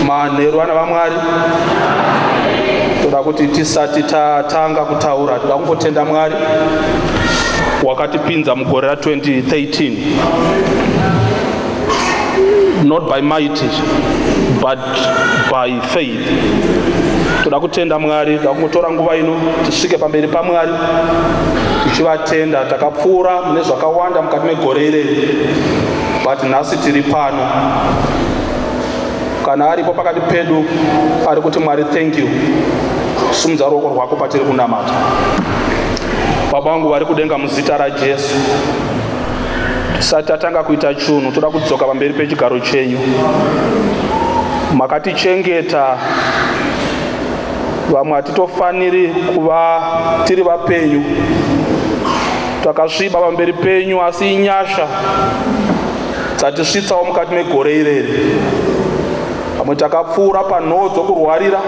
manheru vana vaMwari. Toda kuti tisati tatanga kutaura toda kungotenda Mwari wakatipinza mugore ra 2013, not by might but by faith. Toda kutenda Mwari, toda kungotora nguva ino tisvike pamberi paMwari tichivatenda. Takapfuura mune zvakawanda mukati megore ireri, but nhasi tiri pano. Kana aripo pakati pedu ari kuti Mwari thank you, simudza ruoko rwako patiri kunamata. Baba vangu vari kudenga, muzita raJesu, tisati tatanga kuita chinhu toda kudzoka pamberi pechigaro chenyu. Makatichengeta, vamwe hatitofaniri kuva tiri vapenyu, takasviba pamberi penyu, asi inyasha dzatisvitsawo mukati megore ireri. Vamwe takapfuura panhoo dzokurwarira,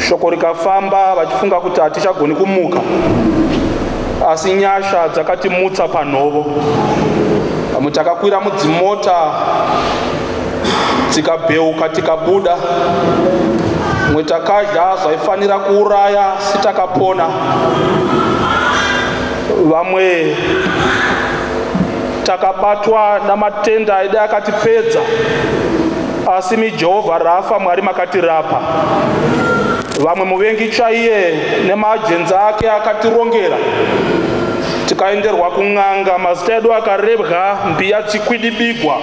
shoko rikafamba vachifunga kuti hatichagoni kumuka, asi nyasha dzakatimutsa panhovo. Vamwe takakwira mudzimota dzikabheuka tikabuda, mwe takadya zvaifanira kuuraya si takapona. Vamwe takabatwa namatenda aida akatipedza, asi miJehovha Rafa, Mwari makatirapa. Vamwe muvengi chaiye nemajenzi ake akatirongera, tikaenderwa kun'anga, mazita edu akarebwa, mbiya dzikwidibigwa,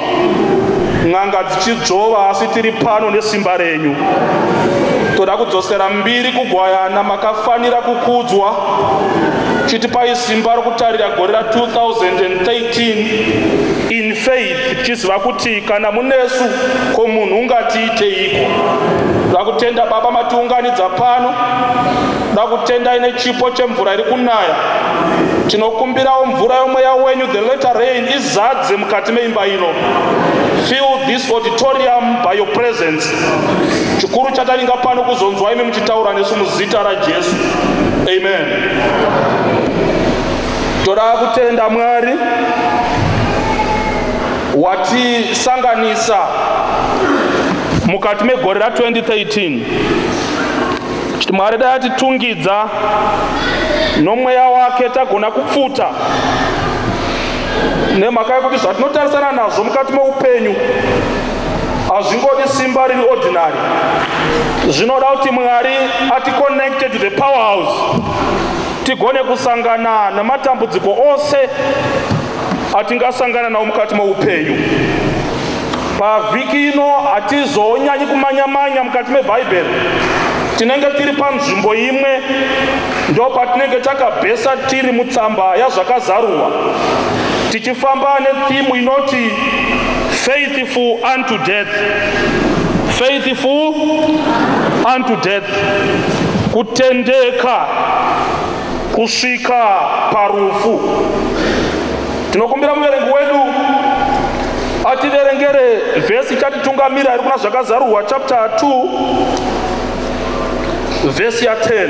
n'anga dzichidzova, asi tiri pano nesimba renyu. Toda kudzosera mbiri kugwayana, makafanira kukudzwa. Chitipai simba rokutarira gore ra 2013 in faith, tichiziva kuti kana munesu ko munhu ungatiiteiko. Da kutenda Baba matiunganidza pano, da kutenda ine chipo chemvura iri kunaya. Tinokumbirawo mvura yomweya wenyu, the latter rain, izadze mukati meimba ino. Fill this auditorium by your presence. Chikuru chataringa pano kuzonzwa imi muchitaura nesu muzita raJesu. Amen. Toda kutenda Mwari watisanganisa mukati megore ra 2013. Chiti Mwari dai atitungidza nomweya wake tagona kupfuta nemhaka yekuti zvatinotarisana nazvo mukati meupenyu hazvingodi simba riri ordinary. Zvinoda kuti Mwari ati connected to the powerhouse, tigone kusangana nematambudziko ose atingasangana nawo mukati meupenyu. Pavhiki ino hatizonyanyi kumanyamanya mukati mebhaibheri, tinenge tiri panzvimbo imwe, ndo patinenge takabhesa tiri mutsamba yazvakazarurwa, tichifamba nethimu inoti faithful unto death. Faithful unto death, kutendeka kusvika parufu. Tinokumbira muverengi wedu ativerengere vhesi chatitungamira iri kuna zvakazarurwa chapter 2 vhesi ya 10.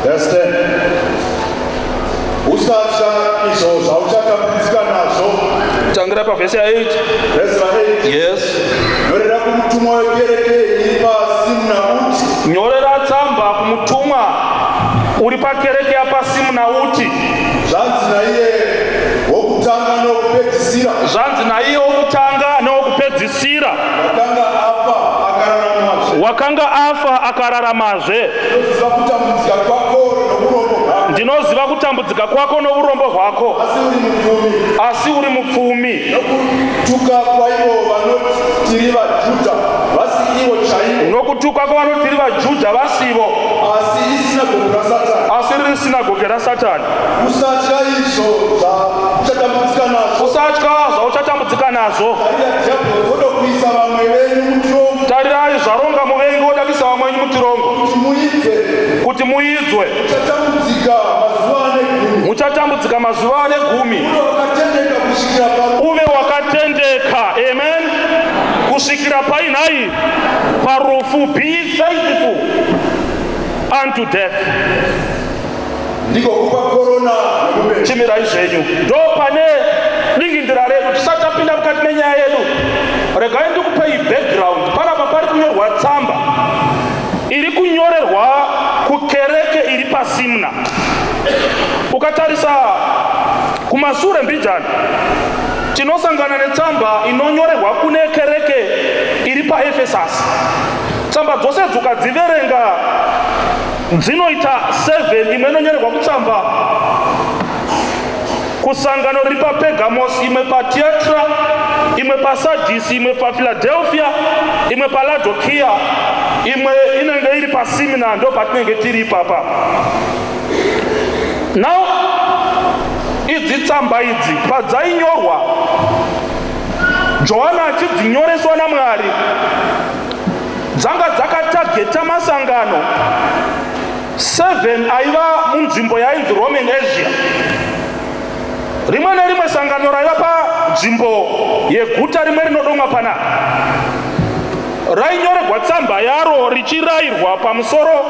Verse 10. Usatya izvo zvauchatambudzika nazvo. Tangira pavhesi ya 8. Verse 8. Yes. Nyorera kumutumwa wekereke iri paSimnauti. Nyorera tsamba kumutumwa uri pakereke yapaSimnauti. Zvanzi naiye wokutanga newokupedzisira. Zvanzi naiye wokutanga newokupedzisira. Wakanga afa akararamazve. Ndinoziva kutambudzika kwako nourombo hwako, asi uri mupfumi. Nokutuka kwaivo vanoti tiri vaJudha vasi ivo chaivo. Nokutuka kwavanoti tiri vaJudha vasivo, asi riri sinagoge raSatani. Usatya izvo zvauchatambudzika nazvo. Usatya zvauchatambudzika nazvo. Tarirai zvaronga muvengi woda kuisa vamwe venyu mutirongo, kuti muidzwe. Muchatambudzika mazuva ane 10. Uve wakatendeka. Amen. Kusvikira painai parufu. Be faithful unto death. Ndiko kupa korona chimirai zvenyu. Ndo pane dingindira redu, tisati tapinda mukati menyaya yedu. regai ndikupei background. Panapa pari kunyorwa tsamba iri kunyorerwa kukereke iri paSimna. Ukatarisa kumashure mbijana tinosangana netsamba inonyorerwa kune kereke iri paEfesasi. Tsamba dzose dzukadziverenga dzinoita 7. Imwe inonyorerwa kutsamba kusangano riri paPergamos, imwe paTiatira, imwe paSardis, imwe paPhiladelphia, imwe paLaodikia, imwe inenge iri paSimna. Ndo patinenge tiri ipapa. Now idzi tsamba idzi padzainyorwa Johana achidzinyoreswa naMwari dzanga dzakatageta masangano 7 aiva munzvimbo yainzi Roman Asia. Rimwe nerimwe sangano raiva panzvimbo yeguta rimwe rinodomwa panapa rainyorerwa tsamba yaro richirayirwa pamusoro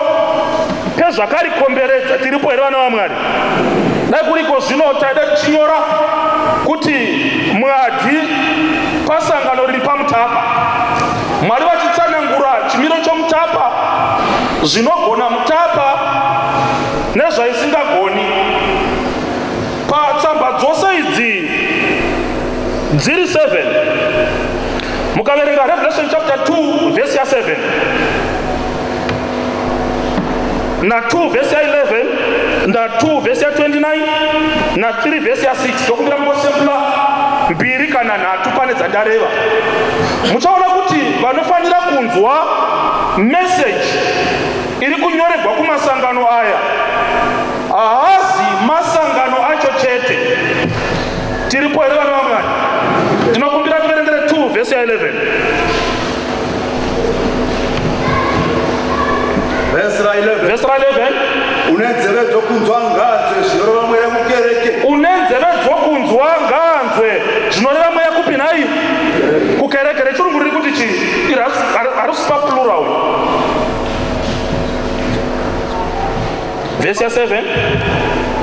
pezvakarikomberedza. Tiripo here vana vaMwari? Dai kuriko zvino taida tichinyora kuti Mwadi pasangano riri paMutapa. Mwari vachitsanangura chimiro choMutapa, zvinogona Mutapa nezvaisingagoni. Patsamba dzose idzi dziri 7. Mukaverenga Revelation chapter 2 verse 7 na 2 verse 11 na 2 verse 29 na 3 verse 6. Tokumbira mungosempula 2 kana 3 pane dzandareva. Muchaona kuti vanofanira kunzwa message iri kunyorerwa kumasangano aya haazi masangano acho chete. Tiripo here vana vaMwari? Tinokumbira tiverengere 2 verse 11. Verse 11. Verse 11. Unenzeve dzokunzwa nganzwe zvinoreva mweya kukereke. Unenzeve dzokunzwa nganzwe zvinoreva mweya kupi nai? Kukereke. Rechirungu riri kuti chi? Harusi pa plural. Verse 7.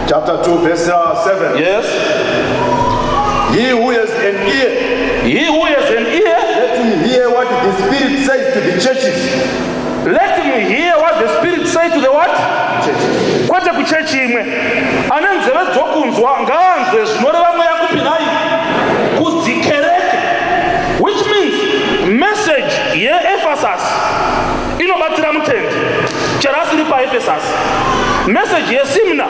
Chapter 2 verse 7. Yes. He who has an ear, he who has an ear, let him hear what the Spirit says to the churches. Let him hear what the Spirit says to the what? Kwete kuchechi imwe. Ane nzeve dzokunzwa nganzwe zvinoreva mweya kupi nai? Kudzikereke. Which means message yeEfesas inobatsira mutendi chero asiri paEfesas. Message yeSimna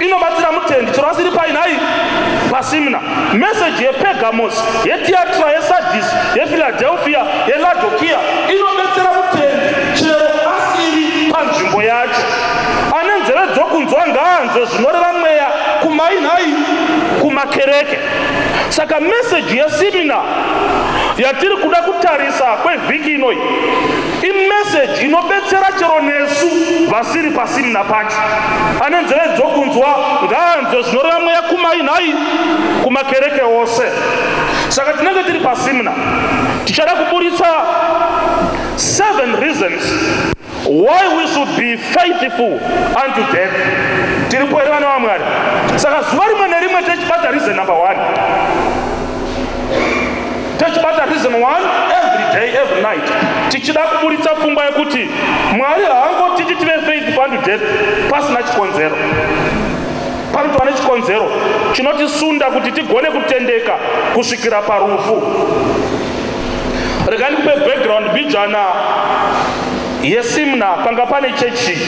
inobatsira mutendi chero asiri painai paSimna. Message yePergamos, yeTiatira, yeSardis, yePhiladelphia, yeLaodikia inobatsira mutendi chero asiri panzvimbo yacho. Ane nzeve dzokunzwa nganzwe zvinoreva mweya kumainai kumakereke. Saka message yeSimna yatiri kuda kutarisa kwevhiki inoi imessage inobetsera chero nesu vasiri paSimna pacho. Ane nzeve dzokunzwa nganzwe zvinoreva mweya kumainai kumakereke ose. Saka tinenge tiri paSimna tichada kuburitsa 7 reasons why we should be faithful unto death. Tiripo here vana vaMwari? Saka zuva rimwe nerimwe techibata reason number 1. Techibata reason 1 every day, every night. Tichida kuburitsa pfungwa yekuti Mwari haangoti tive faithful unto death pasina chikonzero. Panotova nechikonzero chinotisunda kuti tigone kutendeka kusvikira parufu. Regai ndikupe background bijana yeSimna. Panga pane chechi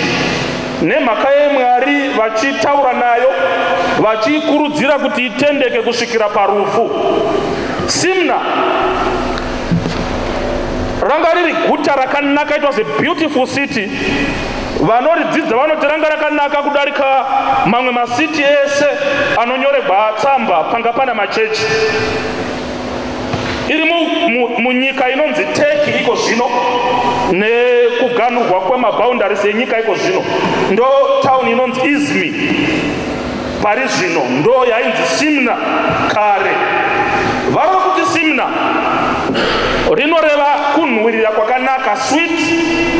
nemhaka yeMwari vachitaura nayo vachikurudzira kuti itendeke kusvikira parufu. Simna ranga riri guta rakanaka. It was a beautiful city. Vanoridzidza vanoti ranga rakanaka kudarika mamwe masiti ese anonyorerwa tsamba panga pana machechi. Iri munyika inonzi Turkey iko zvino nekuganhurwa kwemaboundaries enyika iko zvino. Ndo town inonzi Izmir pari zvino ndo yainzi Simna kare. Varova kuti Simna rinoreva kunhuhwirira kwakanaka, sweet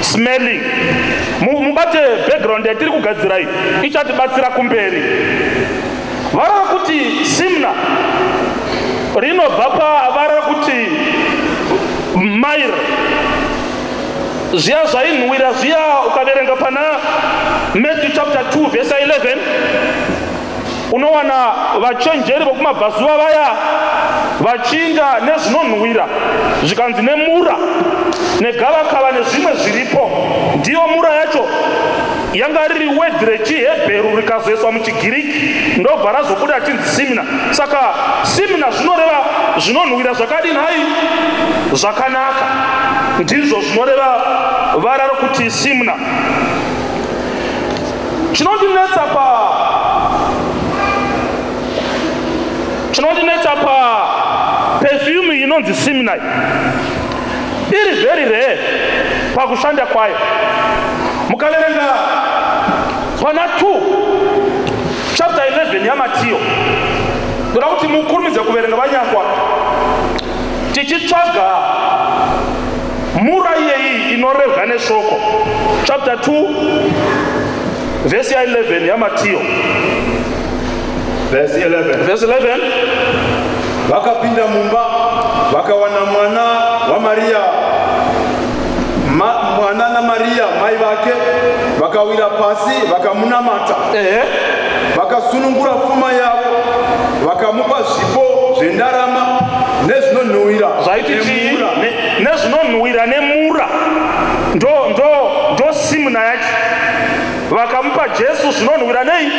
smelling. Mubate background yatiri kugadzira iyi ichatibatsira kumberi. Varova kuti Simna rinobva pavarova kuti zviya zvainhuhwira zviya ukaverenga pana Matthew chapter 2 verse 11 unowana vachenjeri vokumabvazuva vaya vachinda nezvinonhuhwira zvikanzi nemura negavakava nezvimwe zviripo. Ndiyo mura yacho yanga riri wedhi rechihebheru rikazoiswa muchigiriki ndobva razobuda achinzi simina. Saka simina zvinoreva zvinonhuhwira zvakadini hai zvakanaka, ndizvo zvinoreva vara rokuti simna. Chinondinetsa pa perfume inonzi simna iri very rare pakushanda kwayo. Mukaverenga pana 2 chapter 11 yaMatiyo, ndoda kuti mukurumidze kuverenga vanyakwa tichitsvaga mura iyeyi inorevwa neshoko. Chapter 2 verse 11 yaMatiyo. Verse 11. Vakapinda mumba vakawana mwana wa Maria, mwana na Maria mai vake, vakawira pasi vakamunamata. Vakasunungura pfuma yavo vakamupa zvipo zvendarama nezvinonhuhwira. Zvaiti chii? Nezvinonhuhwira nemura ndo simna yacho. Vakamupa Jesu zvinonhuhwira nei?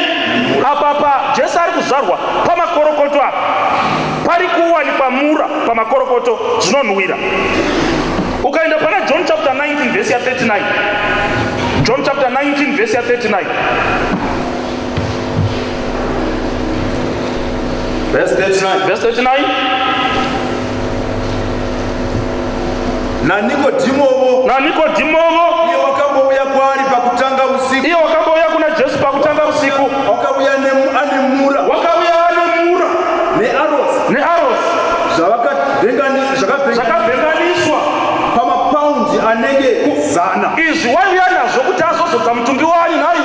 Apapa Jesu ari kuzvarwa pamakorokoto apa pari kuwanikwa mura pamakorokoto zvinonhuhwira. Ukaenda pana John chapter 19 verse 39. John chapter 19 verse 39. Verse 39. Verse 39. Na Nikodimovo iye wakambouya kwaari pakutanga usiku. Iye wakambouya kuna Jesu pakutanga usiku. Wakauya ane mura. Wakauya ane mura nearos zvakavhenganiswa pamapaundi anenge 100. Izvi waiuya nazvo kuti azozodza mutumbi wanyu nhai.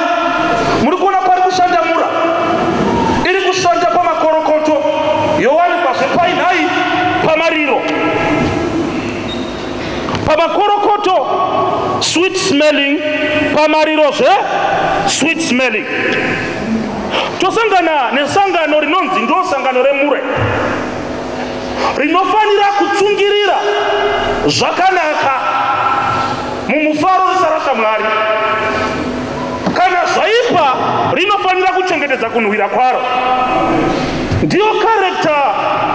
Muri kuona pari kushanda mura iri kushanda pamakorokoto yowanikwazve painhai pamariro. Pamakorokoto sweet smelling, pamariro zve sweet smelling. Tosangana nesangano rinonzi ndo sangano remure rinofanira kutsungirira zvakanaka mumufaro risarasha Mwari. Kana zvaipa rinofanira kuchengetedza kunhuhwira kwaro. Ndiyo karekta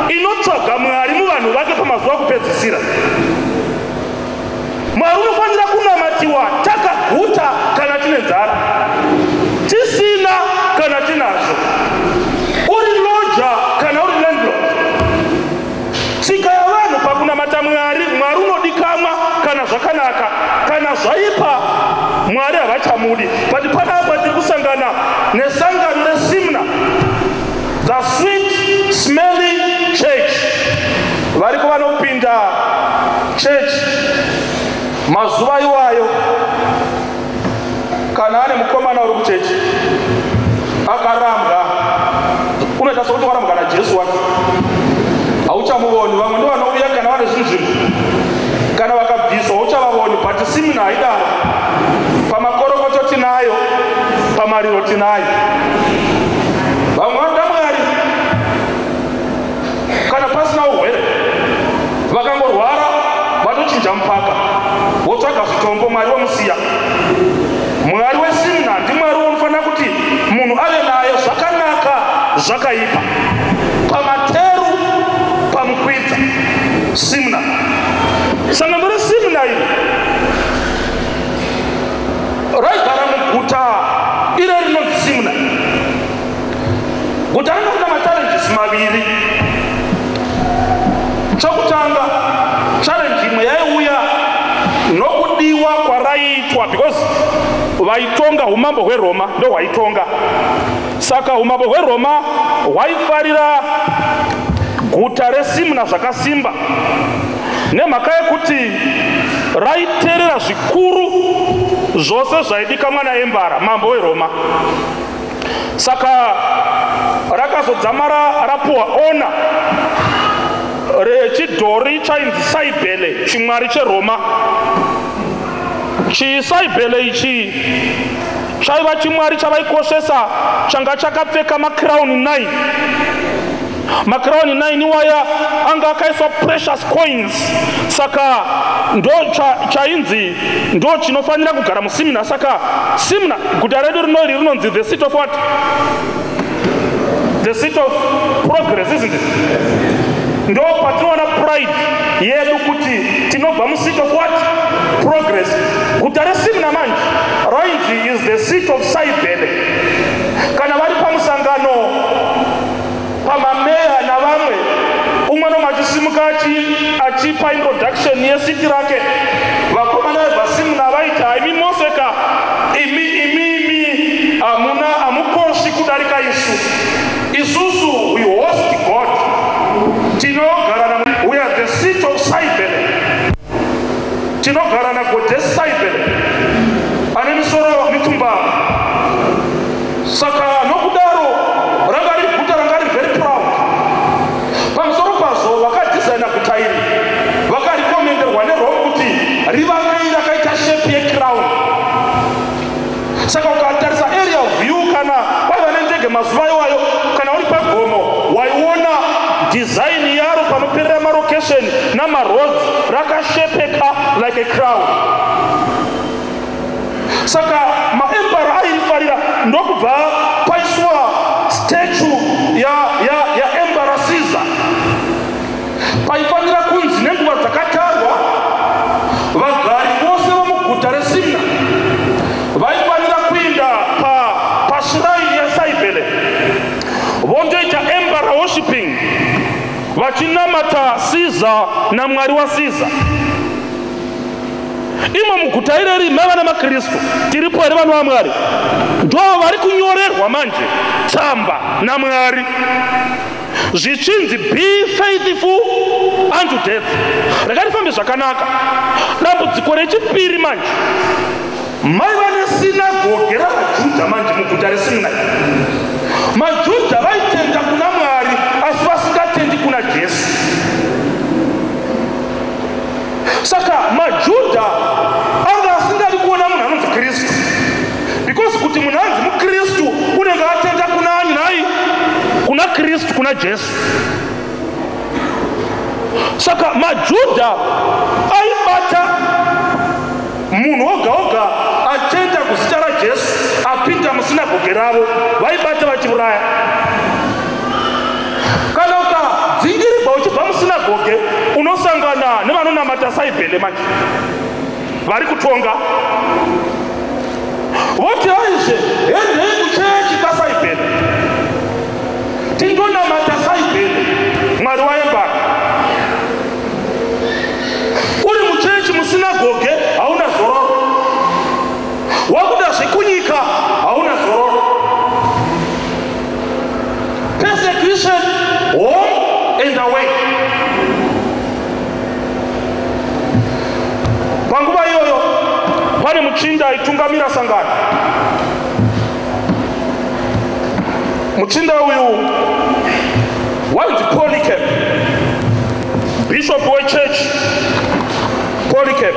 inotsvaga Mwari muvanhu vake pamazuva kupedzisira. Mwari unofanira kunamatiwa takaguta kana tine nzara, tisina kana tinazvo, uri loja kana uri landlord. Tsika yavanhu pakunamata Mwari, Mwari unodikamwa kana zvakanaka. Kana zvaipa Mwari havachamudi. But panapa tiri kusangana nesangano resimna, the sweet smelling church. Variko vanopinda church mazuva iwayo, kana ane mukomana uri kuchechi akarambwa, unoita sokuti warambwa naJesu wake, hauchamuvoni. Vamwe ndo vanouya kana vane zvinhu kana vakabviswa hauchavavoni. But simna haidaro. Pamakorokoto tinayo, pamariro tinayo. Vamwe vanoda Mwari kana pasina urwere, vakangorwara vatochinja mupaka votsvaga zvitombo, Mwari wamusiya. Mwari wesimna ndimwari unofanira kuti munhu ave nayo zvakanaka zvakaipa, pamateru pamukwidza. Simna, sangano resimna iri raigara muguta iro rinonzi Simna. Guta ranga kuna machallenges maviri. Chokutanga, challenge imwe yaiuya nokudiwa kwaraitwa, because vaitonga umambo hweRoma ndo hwaitonga. Saka umambo hweRoma hwaifarira guta reSimna zvakasimba, nemhaka yekuti raiterera zvikuru zvose zvaidikanwa naEmbara mambo weRoma. Saka rakazodzamara rapuwa ona rechidhori chainzi Saibhele, chimwari cheRoma. chisaibhele ichi chaiva chimwari chavaikoshesa changa chakapfeka makirauni 9. Makirauni 9 iwaya anga akaiswa precious coins, saka ndo chainzi ndo chinofanira kugara musimina. Saka simina guta redu rinonzi the seat of what? The seat of progress, isn't it? Ndo patinoona pride yedu kuti tinobva mu seat of what? Progress. Guta resimina manje rainji is the seat of saibhele. Kana vari pamusangano pamameya na vamwe umwe nomachisimuka achipa introduction yesiti rake, vakomana vevasimuna vaita imi moseka imi amukoshi kudarika isusu we host God tinogara na we are the seat of saibhele, tinogara na goddess saibhele ane misoro mitumba. Saka nokudaro rangari guta rangari very proud. Pamusoro pazo vakadesigna guta iri vakarekomenderwa neRome kuti rivakei rakaita shape yecrown. Saka ukatarisa area of view kana waiva nendege mazuva iwayo kana uri pagomo waiona design yaro panoperera marocation namaroads rakashepeka like a crown. Saka maembara airifarira ndokubva paiswa statue ya Emperor Caesar. Paifanira kunzi nenguva dzakatarwa vagari vose vomuguta resimina vaifanira kuinda pashrine yasaibhele vondoita emperor worshiping vachinamata Caesar namwari waCaesar. Imo muguta ireri mava namakristu tiripo here vanhu vaMwari ndo vari kunyorerwa manje tsamba naMwari zvichinzi be faithful unto death. Rakarifambe zvakanaka. Dambudziko rechipiri manje maiva nesinagoge ravaJudha manje muguta reSimina. MaJudha vaitenda kuna Mwari asi vasingatendi kuna Jesu. Saka MaJudha anga asingadi kuona munhu anonzi Kristu, because kuti munhu anzi muKristu unenge atenda kuna ani nai? Kuna Kristu, kuna Jesu. Saka MaJudha aibata munhu oga oga atenda kuzita raJesu apinda musinagoge ravo vaibata vachiuraya. Kana ukadzingirirwa uchibva musinagoge unosangana nevanonamata saibhele manje vari kutonga voti aizve endei kuchechi kasaibhele tindonamata saibhele mwari waembara. Uri muchechi musinagoge hauna zororo, wakuda zvekunyika hauna zororo. Persecution home and away. Panguva iyoyo pane muchinda aitungamira sangano. Muchinda uyu wainzi Polycarp, bishop wechurch Polycarp.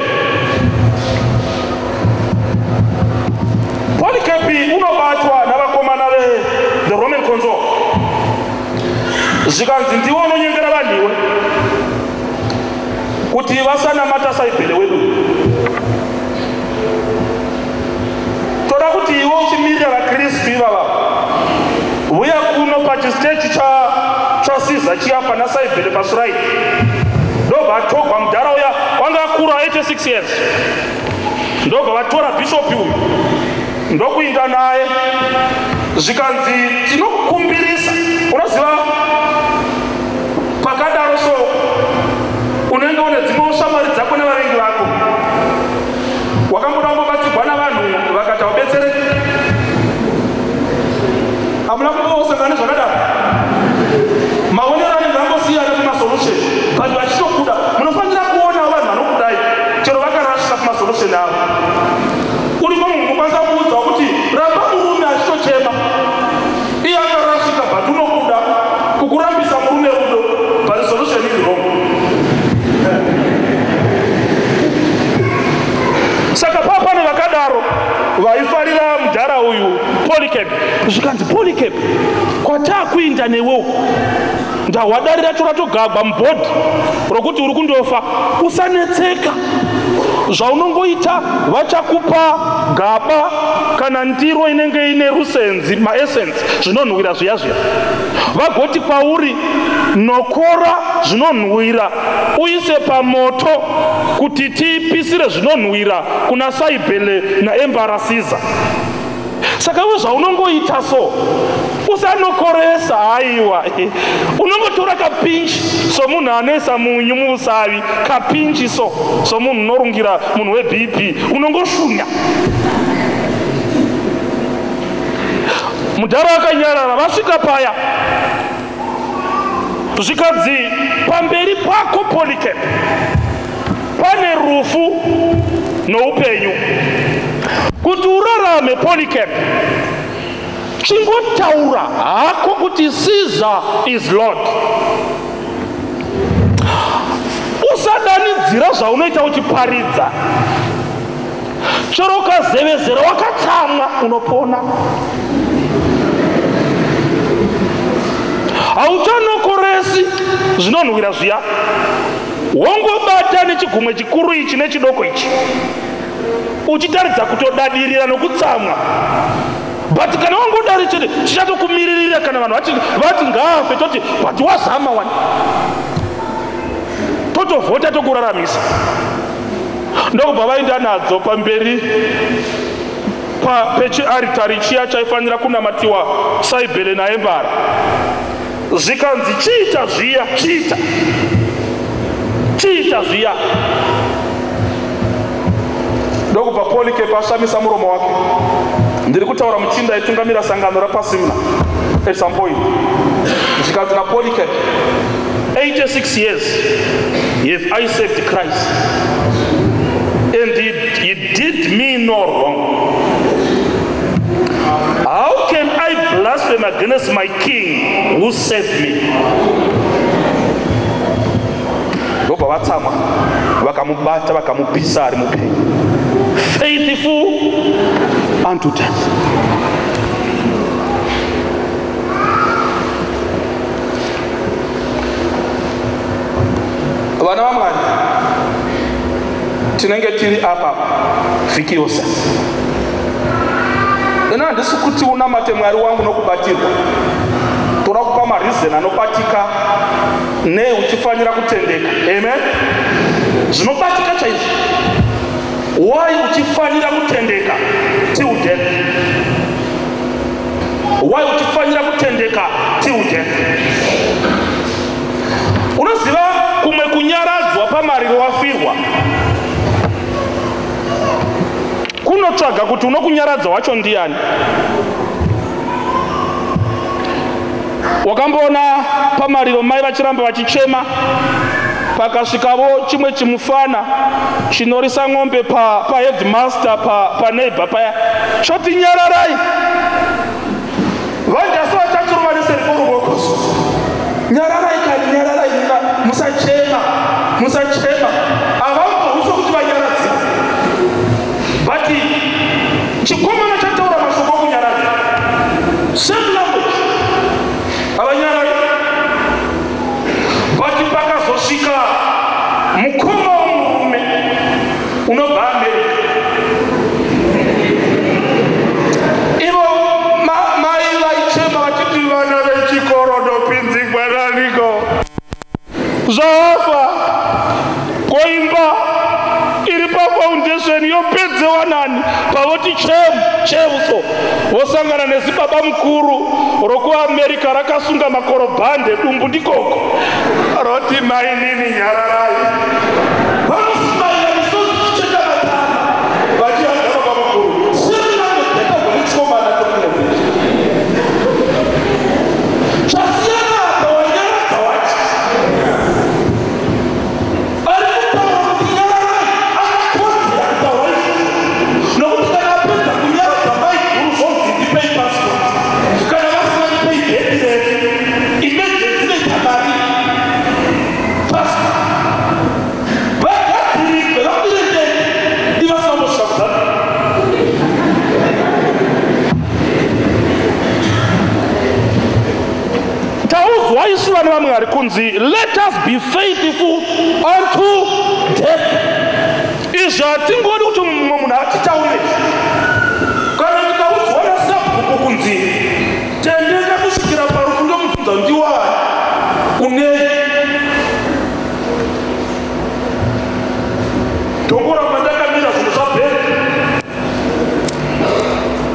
Polycarp unobatwa navakomana the Roman consul zvikanzi ndiwo unonyengera vanhuwe kuti vasanamata saibhele wedu. Toda kuti iwe uchimirira vaKristu ivava uya kuno pachistage chaCaesar chiapa nasaibhele pasuraini ndobva atogwa mudhara uya wanga akura 86 years ndobva vatora bhishopi uyu ndokuinda naye zvikanzi tinokukumbirisa. Unoziva pakadaro so unenge une dzimwe shamwari dzako nevavengi vako wakamboda kumbobatsirwa navanhu vakati ubetsereke. Hamuna kumbosangana nezvakadaro? Maonero anenge angosiyana kumasolution but vachitokuda munofanira kuona vanhu vanokudai chero vakarashika kumasolution avo. Uri munhu unokwanisa kuudza kuti ramba murume achitochema iye akarashika Polycarp, zvikanzi Polycarp, kwatakuinda newe ndawadarira toratogagwa mubhodhi rokuti uri kundofa. Usanetseka, zvaunongoita vachakupa gaba kana ndiro inenge ine rusenzi, maessence, zvinonhuhwira zviya zviya. Vagoti kwauri nokora zvinonhuhwira uise pamoto kuti tipisire zvinonhuhwira kuna Saibhele naEmbara Caesar. Saka we zvaunongoita so usanokoresa. Haiwa, unongotora kapinchi somunhu anoisa munyu muusavi, kapinchi somunhu unorungira munhu weBP, unongoshunya. Mudhara akanyarara, vasvika paya zvikanzi pamberi pako Polycarp pane rufu noupenyu. Kuti urarame Polycarp, chingotaura hako kuti Caesar is Lord. Usadanidzira zvaunoita uchiparidza. Chero ukazevezera wakatsamwa unopona. Hauchanokoresi zvinonhuhwira zviya. Wongobata nechigumwe chikuru ichi nechidoko ichi, uchitaridza kutodadirira nokutsamwa. But kana wangodari chete chichatokumiririra kana vanhu vati ngaafe, toti but wazama wani, totovhota tokuraramisa. Ndokubva vaenda nadzo pamberi pechiaritari chiya chaifanira kunamatiwa Saibhele naEmbara. Zvikanzi chiita zviya, chiita zviya. Ndokubva Polycarp ashamisa muromo wake. Ndiri kutaura muchinda aitungamira sangano rapaSimna at some point. Zvikanzi naPolycarp, 86 years have I served Christ, and he did me no wrong. How can I blaspheme against my king who saved me? Ndobva vatsamwa vakamubata vakamupisa ari mupenyu. Faithful unto death. Vana vaMwari, tinenge tiri apa vhiki yose. Ina handisi kuti unamate Mwari wangu nokubatirwa. Torakupa marizeni anobatika ne uchifanira kutendeka. Amen. Zvinobatika chaizvo. Why uchifanira kutendeka till death? Why uchifanira kutendeka till death? Unoziva kumwe kunyaradzwa pamariro wafirwa kunotsvaga kuti unokunyaradza wacho ndiani. Wakamboona pamariro mai vachiramba vachichema, pakasvikavo chimwe chimufana chinorisa ng'ombe pa headmaster pa neighbor paya, choti nyararai. Vandaso vatachirumaniseri kurubokoso. Nyararai kani, nyararai, musachema, musachema. Avambo uso kuti vanyaradzi. But chikomana chataura mashoko kunyaradza. Same language. Avanyararai. But pakazosvika mukoma womurume unobva America. Ivo mai vaichema vachiti vana vechikoro ndopinzigwa nariko. Zvafa koimba iri pafoundation yopedzewa nani pavoti chevuso vosangana nezibaba mukuru rokuAmerica rakasunga makorobhande dumbu ndikoko roti mainini nyararai. Vanosimaira misozi chicheka matana vachianda baba mukuru sirinanodeka gwenichikomana tokunezesha chasiyana apa wanyaradza wacho ari kutaura kuti nyararai akakodzera kutaura izvo nokuti kana apedza kunyaradza maiguru zvonzi ndipei passport kana vasina ndipei bhedhirefu emergency netamari passport vaMwari kunzi let us be faithful unto death. Izvi hatingodi kuti mumwe munhu atitaurire. Kana tikaudzwa nasabhuku kunzi tendeka kusvikira parufu ndomubvunza ndiwani unei. Tongora mandakamira zvinhu zvabheri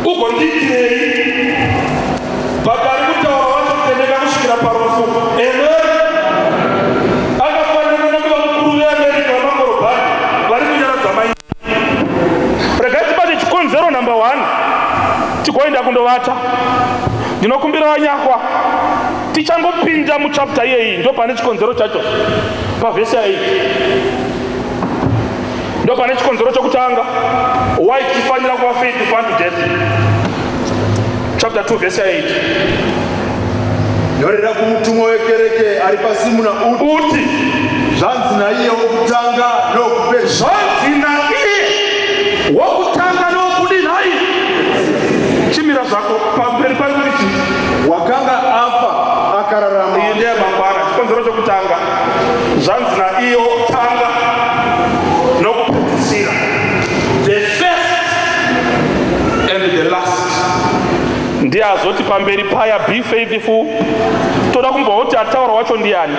ugonditirei bakari kutaura wacho kutendeka kusvikira parufu. Akafanana nakuva mukuru veAmerica vamangorobhani vari kunyaradza mai. Regai tibate chikonzero number 1 tigoenda kundovata. Ndinokumbira vanyakwa tichangopinda muchapter iyeyi ndo pane chikonzero chacho pavhesi ya 8 ndo pane chikonzero chokutanga why tifanira kuva faithful unto death. Chapter 2 verse 8. Nyorera kumutumwa wekereke ari pasimuna uti zvanzi naiye wokutanga nokupedzisira. Zvanzi naiye wokutanga nokudinai. Chimira zvako pamberi parichi wakanga afa akararama. Iyi ndiye mangwana. Chikonzero chokutanga zvanzi naiye wokutanga nokupedzisira. The first and the last. Ndiye azoti pamberi paya be faithful. Toda kumboti ataura wacho ndiani.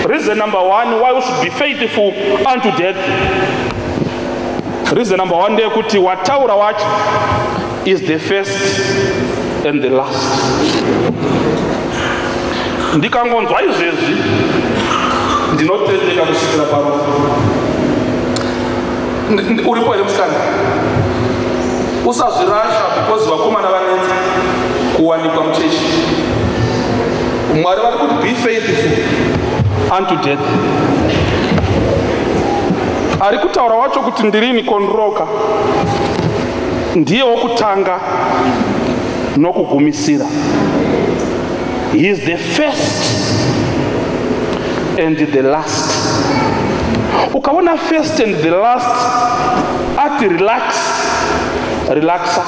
Reason number 1 why we should be faithful unto death. Reason number 1 ndeyekuti wataura wacho is the first and the last. Ndikangonzwa izvezvi ndinotendeka kusvikira parufu. Uripo here musikana? Usazvirasha because vakomana vanetsa kuwanikwa muchechi. Mwari vari kuti be faithful unto death. Ari kutaura wacho kuti ndirini konroka ndiye wokutanga nokugumisira. He is the first and the last. Ukaona first and the last ati relaxa.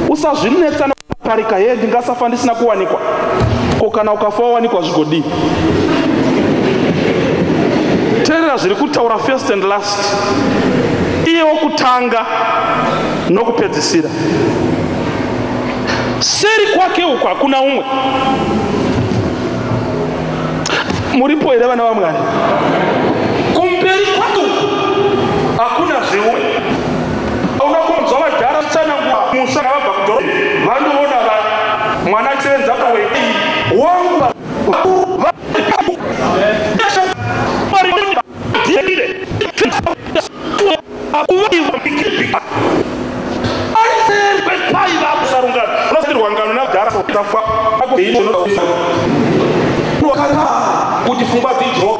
Usazvinetsa nokuparika ye ndingasafa ndisina kuwanikwa. Ko kana ukafa wawanikwa zvigodi. Teerera zviri kutaura first and last. Iye wokutanga nokupedzisira. Seri kwake uko hakuna umwe. Muripo here vana vaMwari? Kumberi kwake hakuna zvimwe. Unakonzwa vagara tsanangwa musha vabva kudhorobha vandoona mwana chirenza kawei wamba kuti pfungwa dzidzo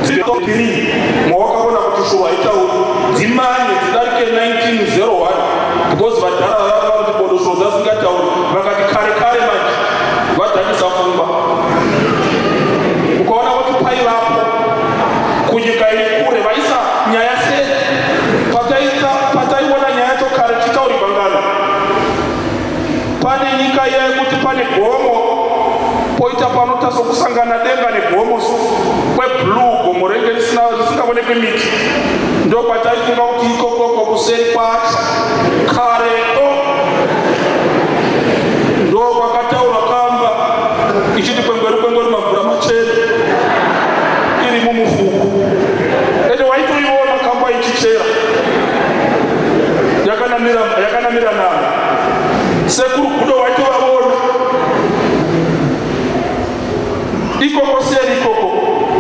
dzitopiri mawakabona kuti shuwa itauri dzimanye dzidarike 1901 because vadhara vava kuti bondosho dzasingatauri vakati kare manje vadhanisa pfungwa. Ukaona kuti paivapo kunyika iri kure vaisa nyaya sei pataiona nyaya yacho kare chitaurirwa ngano. Pane nyika yekuti pane gomo poita panotaso kusangana denga negomo kweblue gomo renge risingaonekwe miti ndo pataifunga kuti ikokoko kuseri kwacho kareto ndo kwakataura kamba ichiti kwengweri mavhura machena iri mumufuku ende waitoiona kamba ichichera yakanamira nana sekuru gudo waitovavona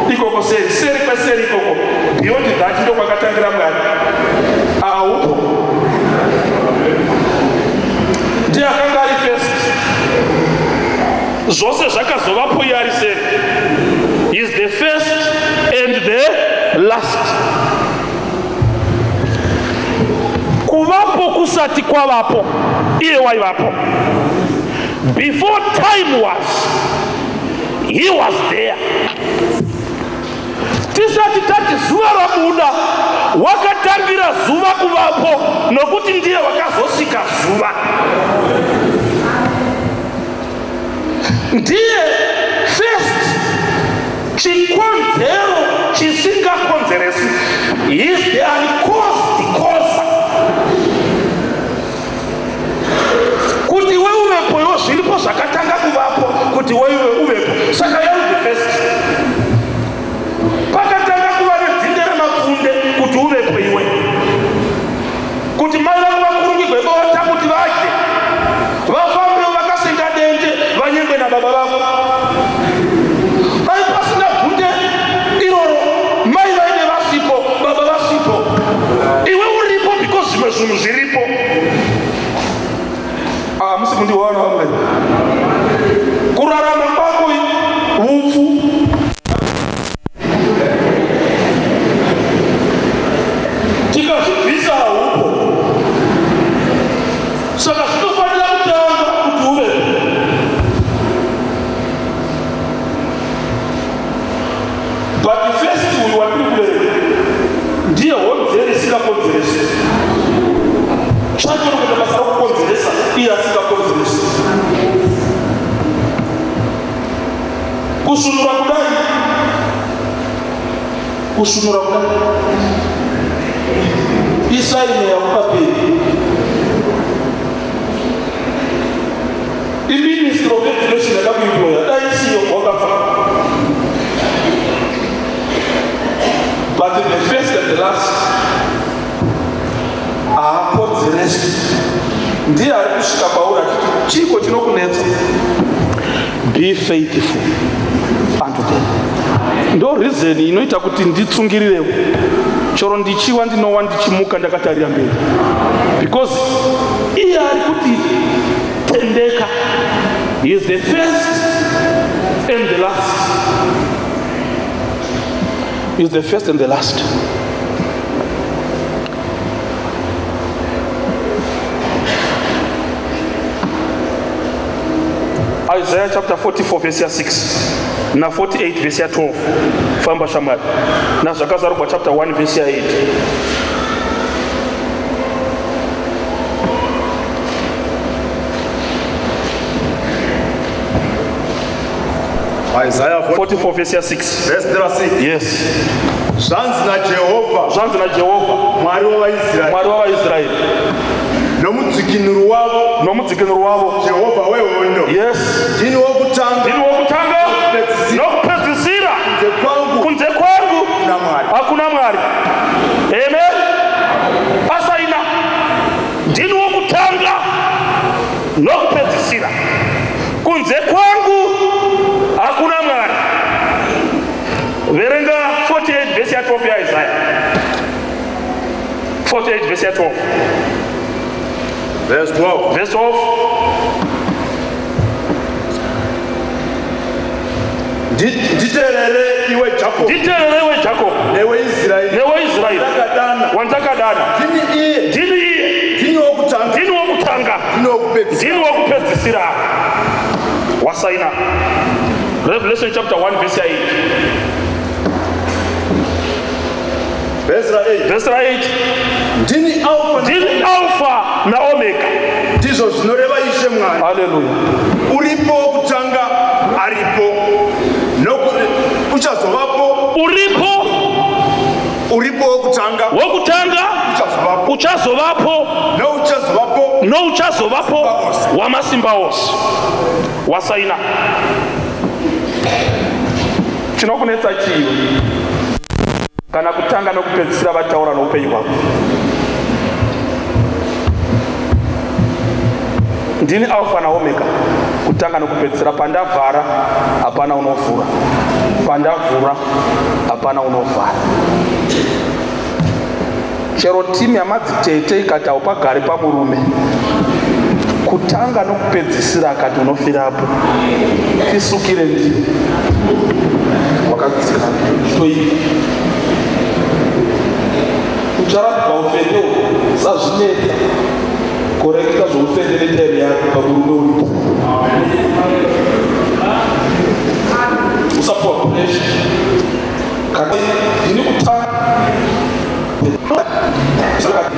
ikoko seri kweseri ikoko beyond that ndo kwakatangira Mwari. Aupo ndiye akanga ari first. Zvose zvakazovapo iye ari seri. He is the first and the last. Kuvapo kusati kwavapo iye waivapo. Before time was, he was there. Tisati tati zuva rabuda wakatambira zuva kuvapo nokuti ndiye wakazosika zuva. Ndiye first chikonzero chisingakonzeresi is the uncaused causer. Kuti we uvepo iwo zviripo zvakatanga kuvapo kuti we uvepo. Saka yauri the first. Pakatanga kuva nedzinde remapfunde kuti uvepo iwe. Kuti mai vavo vakurungirwe bota kuti vadye. Vafambe vakasenga dende vanyengwe nababa vavo. Mai pasina bvunde iroro. Mai vaine vasipo, baba vasipo. Iwe uripo because zvimwe zvinhu zviripo. Musi kundiwana vamwe. Kurarama kwako upfu. Tikazvibvisa upo. Saka zvinofanira kutanga kuti uve. But first uyu watiri kubereka ndiye honzeri isingakonzeresi. Chacho nokuita basa rokukonzeresa iye asingakonzeresi. Kusunura kudai. Kusunura kudai. Isaini ya kupapiri. Ministry of Education akakuipoya dai siyo wakafa. But in the first and the last, akonzeresi. Ndiye ari kusvika pauri achiti chiko chinokunetsa. Be faithful unto death. Ndo reason inoita kuti nditsungirirewo. Choro ndichiwa ndinowa ndichimuka ndakatarira mberi. Because iye ari kuti tendeka. He is the first and the last. He is the first and the last. Isaiah chapter 44 verse 6 na 48 verse 12 famba shamari na zvakazarugwa chapter 1 verse 8. Isaiah 44 verse 6. Verse 6. Yes. Zvanzi naJehovha Mwari wavaIsraeri nomudzikinuri wavo Jehovha wehondo. Yes. Ndini wokutanga nokupedzisira kunze kwangu hakuna Mwari. Amen. Pasaina. Ndini wokutanga nokupedzisira kunze kwangu hakuna Mwari. Verenga 48 verse 12 ya Isaiah. 48 verse 12. Verse 12. Verse 12. Nditerere iwe Jacob. Newe Israeli. Wantakadana. Ndini iye. Ndini wokutanga. Ndini wokupedzisira. Wasaina. Revelation chapter 1 verse 8. Verse 8. Ndini Alpha na Omega. Ndizvo zvinoreva Ishe Mwari. Hallelujah. Uripo wokutanga aripo. Uchazovapo. Uripo wokutanga uchazovapo. Uchazovapo wamasimba ose. Wasaina. Chinokunetsa chiyo kana kutanga nokupedzisira vataura noupenyu hwako. Ndini Alpha na Omega, kutanga nokupedzisira. Pandavhara hapana unovhura, pandavhura hapana unovhara. Chero timu yamadzitete ikati haupagari pamurume, kutanga nokupedzisira akati unofirapo. Tisukire ndini wakadzikana toipa ucharapwa ufendewo sazvineta korekita zvoufende netime yako pamurume uripo. Usapuwa puresha kana ndini kutanga Saka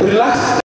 Relax.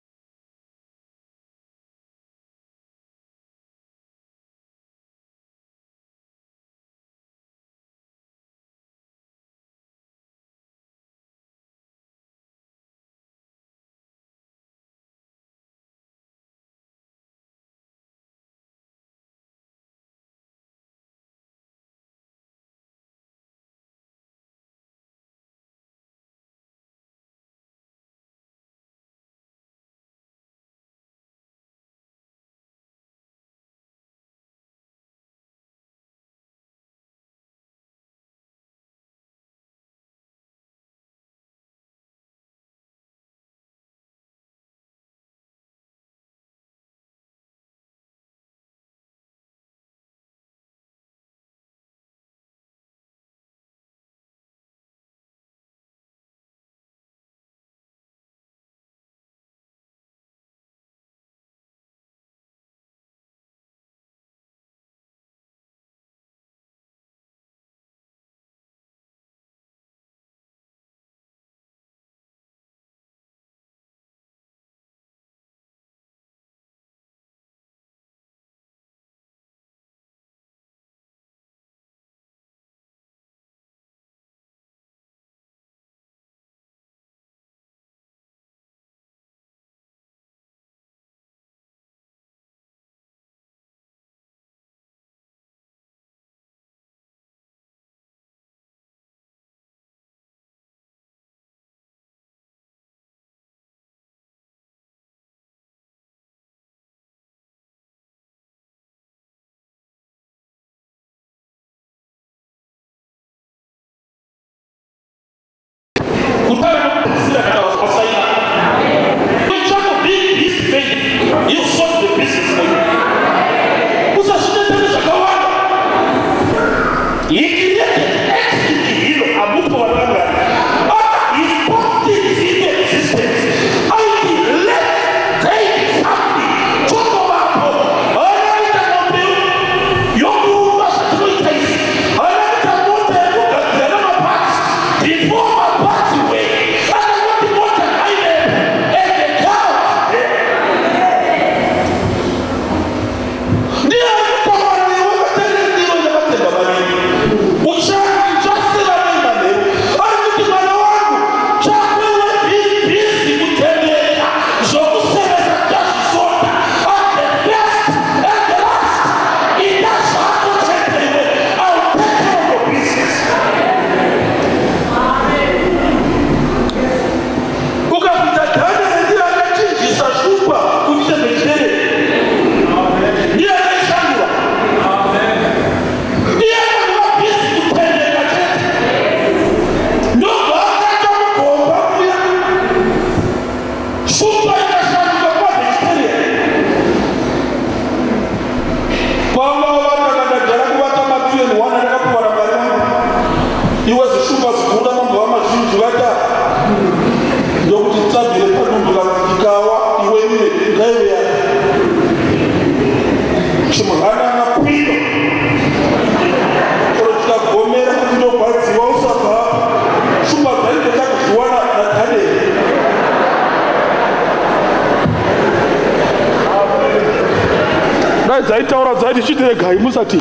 Zaitaura zaidi chitire gai musati.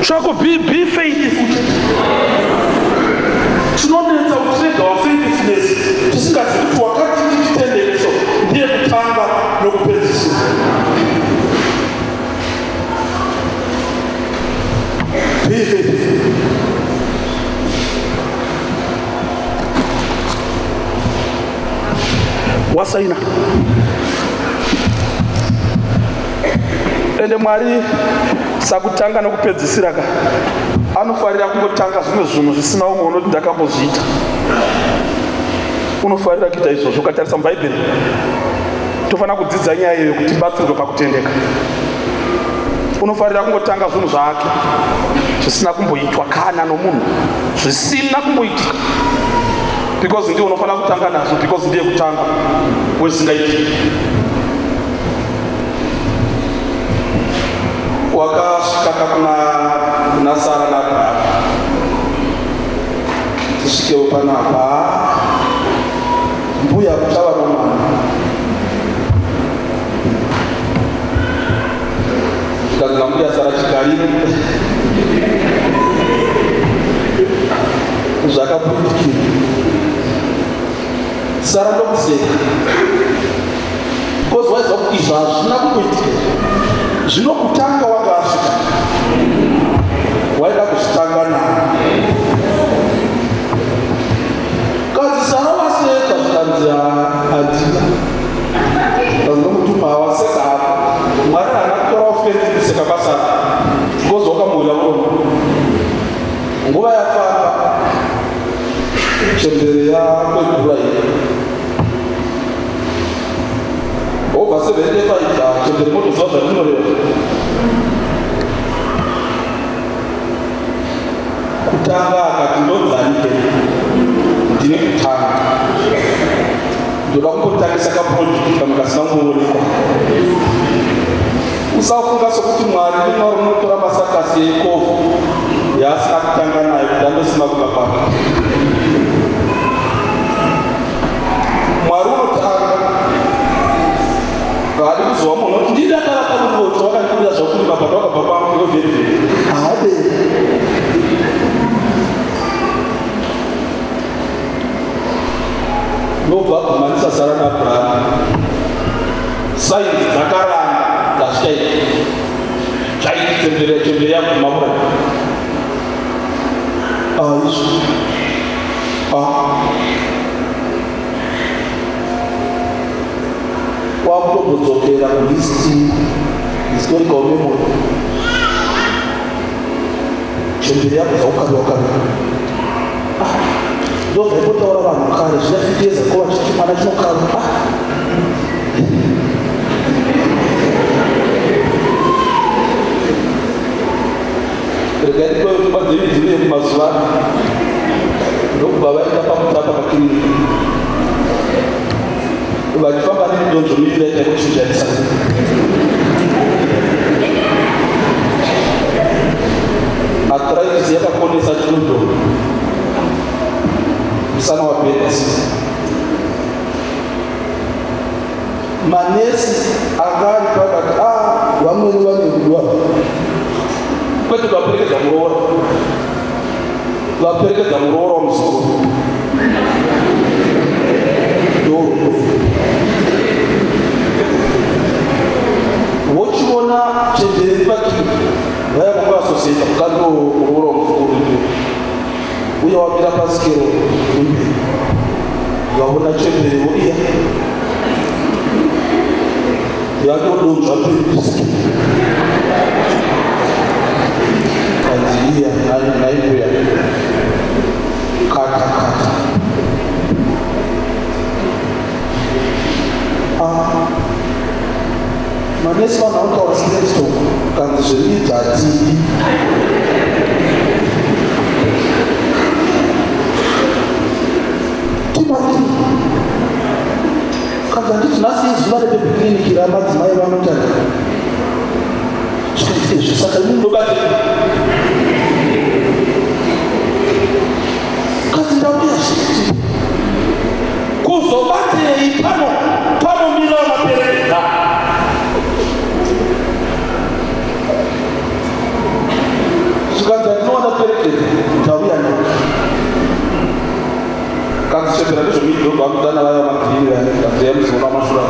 Shako be faithful. Tinonetsa kutrega wa faithfulness. Tisingazi kuti wakati tichitendereso ndiye kutanga nokupedzisira. Be faithful. Wasaina. Ende Mwari sakutanga nokupedzisira ka anofarira kungotanga zvimwe zvinhu zvisina umwe unoti ndakambozviita. Unofarira kuita izvozvo ukatarisa muBhaibheri. tofana kudzidza nyaya iyo kuti batsirwe pakutendeka. Unofarira kungotanga zvinhu zvake zvisina kumboitwa kana nomunhu, zvisina kumboitika, because ndiye unofana kutanga nazvo, because ndiye kutanga wezvingaitiki. Wakasvika kuna Sara naAbhurahama, tisvikewo panapa. Mbuya kuchava nomwana, zvikanzi nambuya Sara chigarire, zvakaputikira. Sara ndokuseka, because waiziva kuti izvo hazvina kungoitika. Zvino kutanga wanga asvika, waida kuzvitanga nawo. Kazi Sara waseka, zvikanzi handina. Kazi nomutuma waseka apa, Mwari haana kutora ofensi kuseka kwaSara, because wakamuuya urombo. Nguva yafamba, chembere yakwegura iyi. Obva 75 chembere motoziva zvatinoreva. Kutanga akati ndodzanike, ndine kutanga. Ndoda kumbotangisa kaprojekti kamwe kasina kumboonekwa. Usafunga sokuti Mwari ndiMwari unotora masakasi ekovhu yaasina kutanga nayo kuti andosima kukapaka. Mwari unotanga. Haadi kuzova munhu kuti ndidakara paruboto wakandikuudza zvakurima baba wakabva kwangu wevherivheri. Haade. Ndobva kumanisa Sara naAbhurahama. Sainzi dzakaramba dzazvikaita. Zvaiti tembere yagumamura. Izvo. Wakutobodzokera kulisti historical memory. Chembere yako dzaukabiwakabiwa. Ndozvaipotaura vanhu kare zvichafiteza ko vachiti mwana chinokara. Regai ndikweyotuba dziri mumazuva ano ndokubva vaita pamutapa pakiriniki vachifamba nemidonzvo miviri yaita kuchinjanisa. Arthritis yakakonesa chinondo musana wapedasi. Manesi akari pakati vamweni vane kudwa kwete vaperekedza muroora, vaperekedza muroora wamusoro vochiona chembere pakiri vaya vangavasoseta kukando muroora wamusoro uye wamira pasikero imberi vaona chembere voiya yatodonzva pepisiki kanziiya naimbuya kata manesi vanhu vanotaura sinestok kanzi zveridza hatidi timati kanzi handiti nhasi izuva repebhikliniki ramadzimai vanotanga zvezvo saka ini ndobate kanzi ndauya zviti kuzobatei panomira maperekeza zvikanzi handinowana perekeza ndauya ndoka kanzi chembera ndezvomidhobva amudana vaya magiriri kanzi yamuzona mashura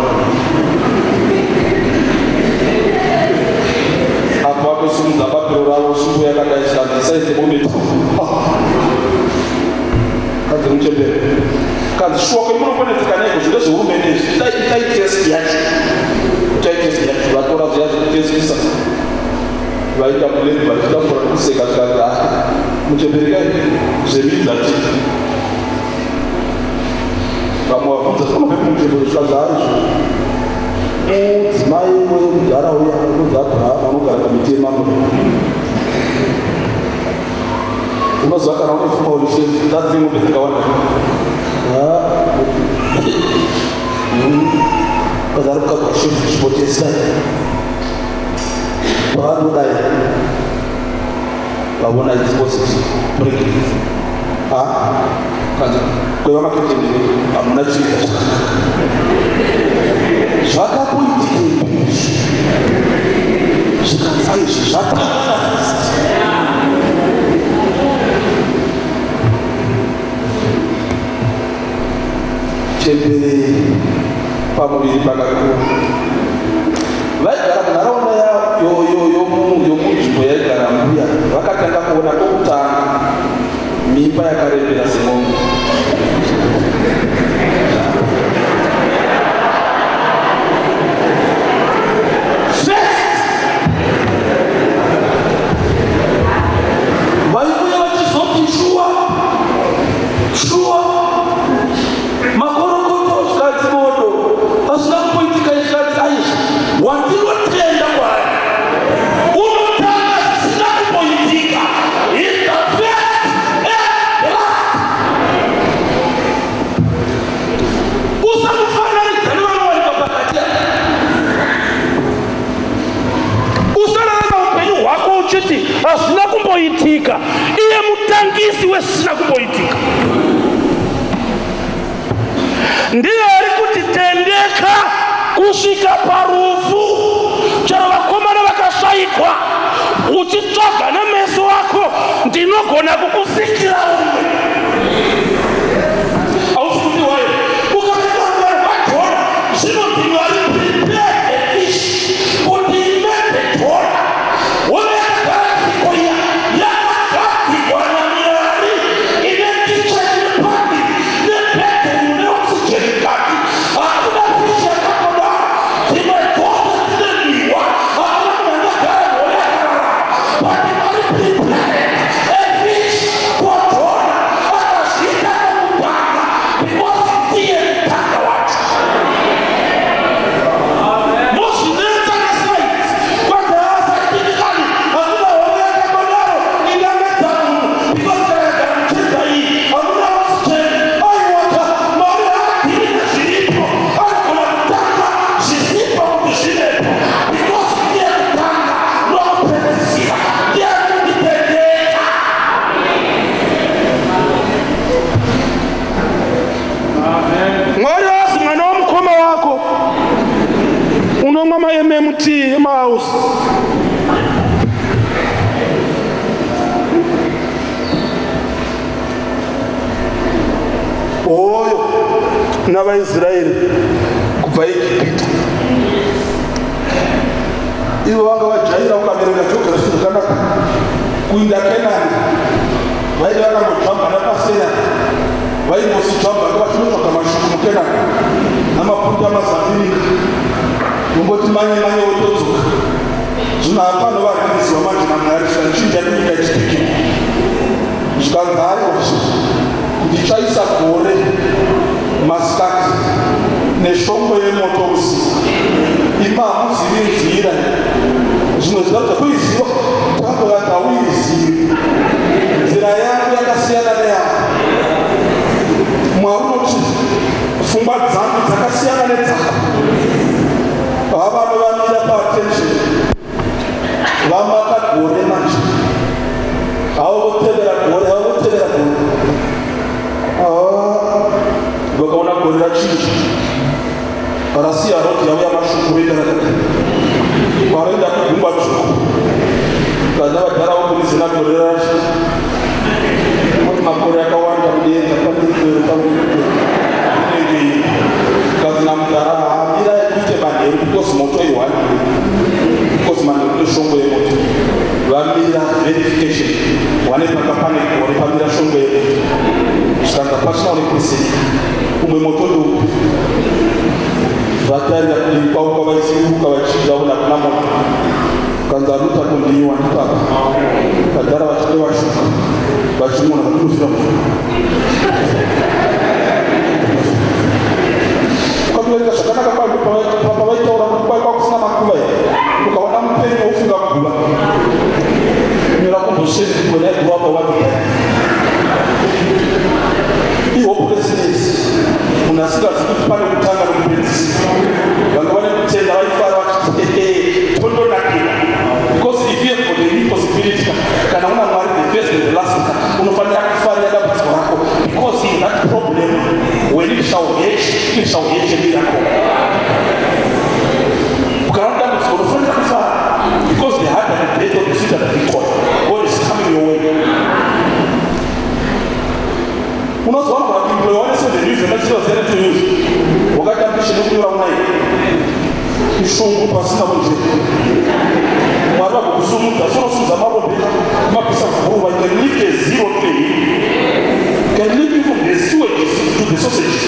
apo apesimudza bapiro ravo shuku yakadai zvikanzi saite mometi kanzi muchembera kanzi shoko imunokonedzeka nego zvino zvehurumende izvi taitesti yacho vatora zviya zvekutesisa vaita mulezi vachitambura nekuseka zvikanzi muchemberekai zvemidza chii vamwe vabvunza unobve kumuchembero zvikanzi harizvo mudzimai mugara uya unogara pamitema unozwa kana une foundation dzadzimwe dzakawanda kazaruka kushinga chipotesa paanodai vavona dispositive pregnant kanza kweva maketeni hamuna chiita zvakakuitikei zvikanzi izvi zvataa chembere pamuviri pakakura vaigara munharaunda yomunzvimbo yaigara mbuya vakatanga kuona kwokutanga mimba yakarembera semombe vaiuya vachizoti shuwa makorokoto zvikadzimoto pasina kumboitika izvikadzi aizvi wandinotenda kwari unotanga zvisina kumboitika is the first and last. Usamufananidza nevanowanikwa pakati usararama upenyu hwako uchiti hazvina kumboitika. Iye mutangisi wezvisina kumboitika ndiye ari kutitendeka kusvika parufu. Chero vakomana vakashaikwa uchitsvaga nemeso ako ndinogona kukusikira umwe aufundi wayo ukaeaa vadhora zvinonzi Mwari prepared a fish kuti imete dhora wonekagara dziko iya yakagadzigwa naMwari ine ticha ine pandi nebhedheni neoxygen kati hakuna fish yakakudara dzimwe dhora dzinendiwa hakuna munhu angagara dhora yakarara but Mwari prepared a fish for dhora akazviita nomuganga because ndiye muganga wacho. Mozvinetsa nesaiti kwazvaasaitikani hakuna hove yakakudaro ingamedza munhu because yakagara muchedza iyi hakuna oxygen aiwata Mwari haadhiri nezviripo anogona kutanga zvisipo kuti zvinepo because ndiye kutanga nokupedzisira ndiye kunditendeka. Mwari hazi mwana womukoma wako unomwa maMMT emahausi oyo navaisraeri kubva Ijipita. Ivo vanga vajaira ukabereka jogirasi zvakanaka kuinda Kenani vaida vakangodzvamba napaseya vaingosijambanga vachinotsvaga mashuku muKenani namapundi amazambiringa ungoti manye wotodzoka. Zvino hapano variriziwa manje naMwari zvachinja nenyika yechipiki zvikanzi ariozvo ndichaisa gore masikati neshongwe yemoto usiku ima hamuzivi nzira zvimwe zvinoita kuiziva takuvati hauizivi nzira yangu yakasiyana neyako. Mwari unoti pfungwa dzangu dzakasiyana nedzako. Havano vamira paattention vamaka gore manje havotevera gore vakaona gore rachinja rasiya roti yauya mashuku vendarakati varoenda kugungwa dzvuku kana vadhara vokurizina gore racho kuti makore akawanda mudenga painenge kazina mudhara hamira ekuite manheru because moto iwani because manheru neshongo yemoto vamira verification wane pakapane gore pamira shongo yemoto zvikanza pachina unekuseka umwe moto ndoku vatarira kudivi kwavo kwavaisiruka vachigaona kuna moto kanza anuta kundiwa ndipapa kadhara vachide vashuka vachimona vakunofira moto ukamuvereka zvakanaka kwando pavaitaura ihopelessness munhu asingazi kuti pane kutanga nekupedzisa vanga vane kutenda vaifara vachiti tondonakira because if you have got the impossibility kana una mwari the first and the last unofanira kufarira dambudziko rako because in that problem when it shall hit a miracle ukana dambudziko unofanira kufara because the heart and the death of the seed and the victory God is coming your way. Unozwa kwa employer so the news that was there to use wakati ambishi nikunyura unai ishungu pasina bonje mwara kusumuta solo suza mabo beka mapisa kuruba can live a zero day can live from the sewage to the sausage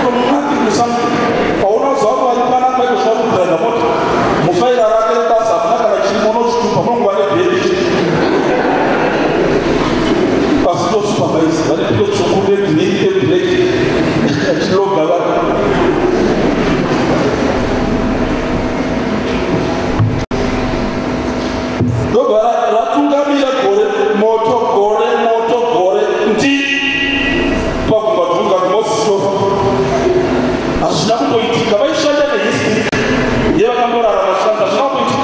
from nothing to something unozwa kwa pana kwa kushauri brother moto mufaira rake tasa nakala chimono chupa Mungu wale bedi pastor supervisor wale pilo chokude ni plate atloga wale dogo ratungamira moto gore nti pakubatunga mosto asina kuitika baishanda history yeba kambora rabashanda zinokuitika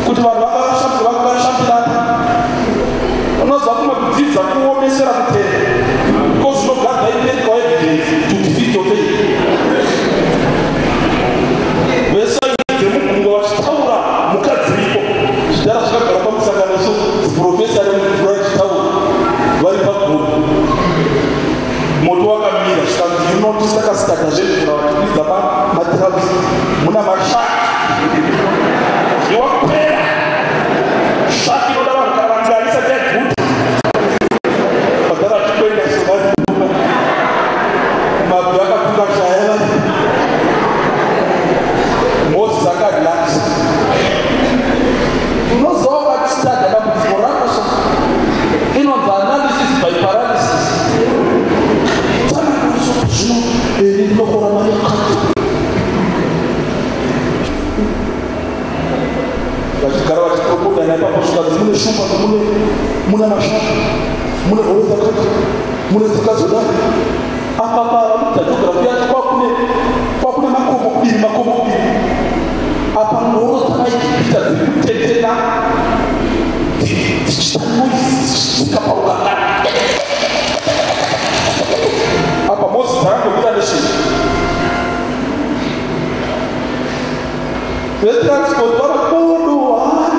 kuti vanhu vakashambira unozwa kumakudzidza kuomesera kutenda because unogada ipetka evidence to defeat your faith vesaidze mugungwa vachitaura mukadziriko zvidara zvakagara pamusangano profesa remuvura vachitaura vari paguru moto wakamira zvikanzi unotisakasitaka zvezvura vachipidza matirabs muna mashaki iwakupera shaki inoda vanhu kavanganisa teguta padara chikwenda sivazima mabvi akatunga shayela moses akadilakisa unoziva vatistada dambudziko rako so inonzi analysis by paralysis tanakurisoti zvino ndinokora mari yakati vachigara vachipropodana ipapo zvikanzi mune shumba mune mashaka mune hove dzakati mune dzakazodai apapa vanodzadhografi yacho kwakune makomo kubiri apa nhoro dzakaijipita dzekutetena dzichita noisi dzikapaukana apa moses dzakangomira nesheni vetransport varakodo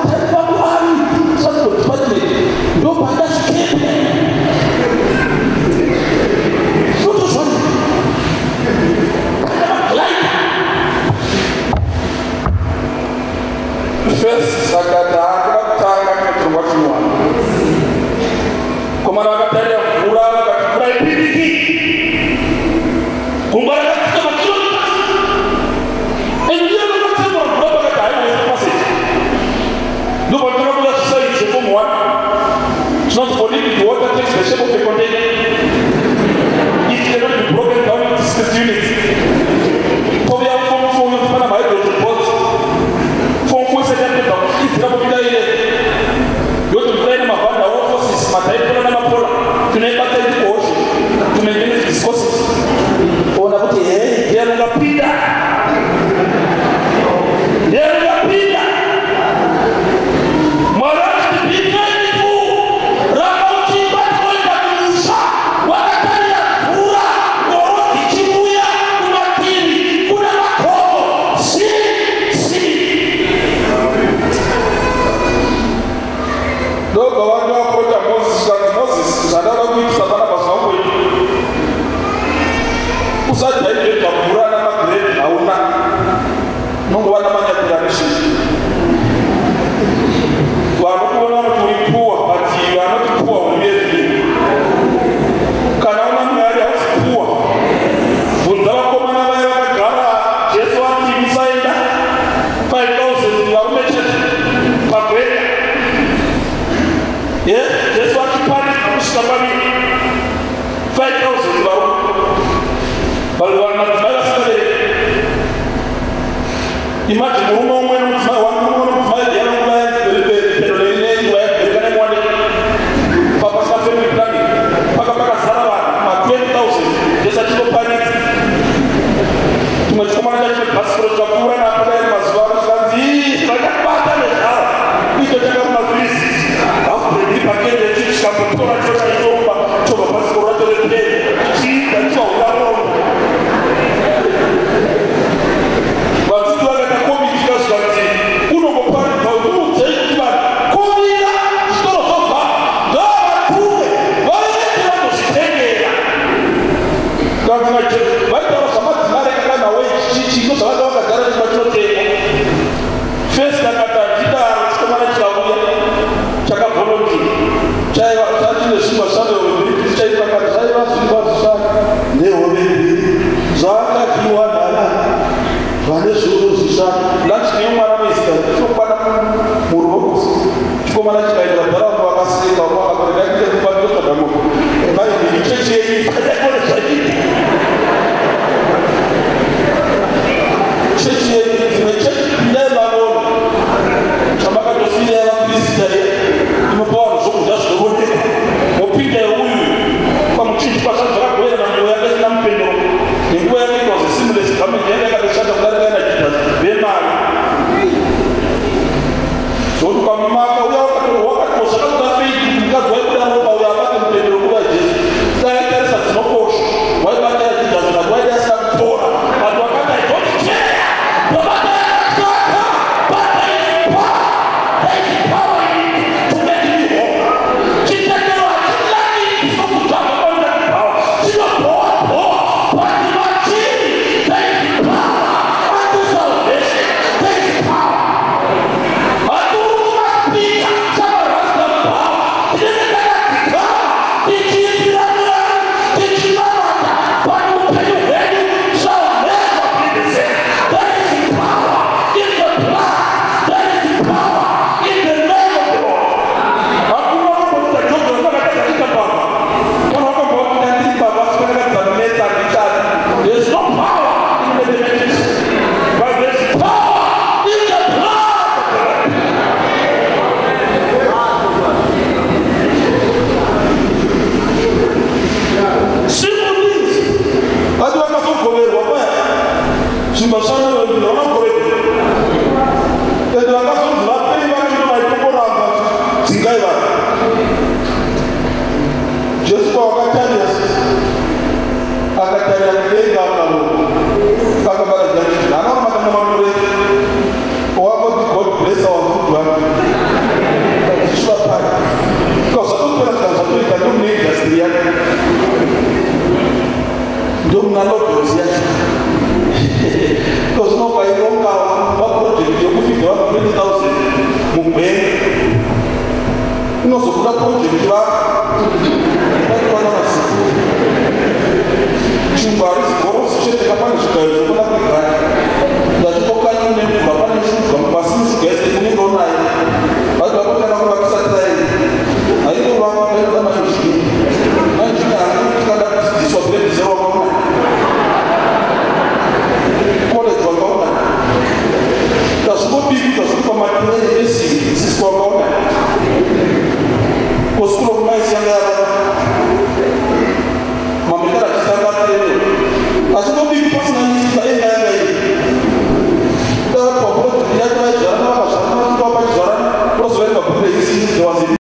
hataivakuari transport department ndopandasikepe zotozvani first sakata akatanga kutorwa chiwana komana vakatarira mvura vakati mvura ipiriki gungwa rakatika makilomita endiyo vakatemura mvura pakati haiwese paseti akatarira kudenga akavo akabara judgment anaona matanga mamurese wangoti God bless our food one zishwa pari kausatopera zvazotoita ndomuneindastri yake ndomunalodozi yacho kozvinokaironga vaprojekti yokufidha vanhu 20,000 mugwenga inozobuda projekti vaivana vasiku chingwa harizigorosi cheteka pane zvigayo zvokuna kuigara ndachikokanyi nemvura pane shuga mupasi mushugaisi kunenge unayo vaivakokana kuvakisatiraini haingovakaenda mainjini mainjini haanditikada kudzidziswa grade 0 wakaunai college wakaunai tazvingobiki tazvikupa matirei esidzidziswa wakaunai kusukuro kumaisi yanga yava mamekara achisanga atendo achingobiki pasina nyisa enga yanga iyi ndapapurojekti yacho vaizvarana vakazvarana vachitova pachizvarana unozovaenga bhibhile isi zewazi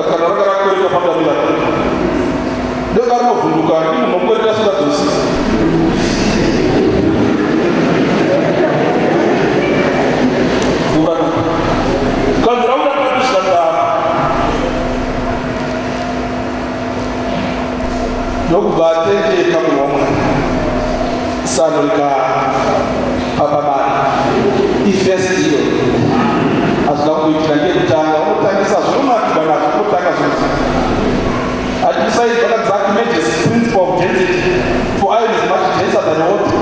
Kau nokubatendeka munomwe sanolika papabana ifestiyo azina kuitira ngekutanga unotangisa zvonomatibana zvekutanga zvose atisaid vakadzakimejes principle of density for iron is much denser than water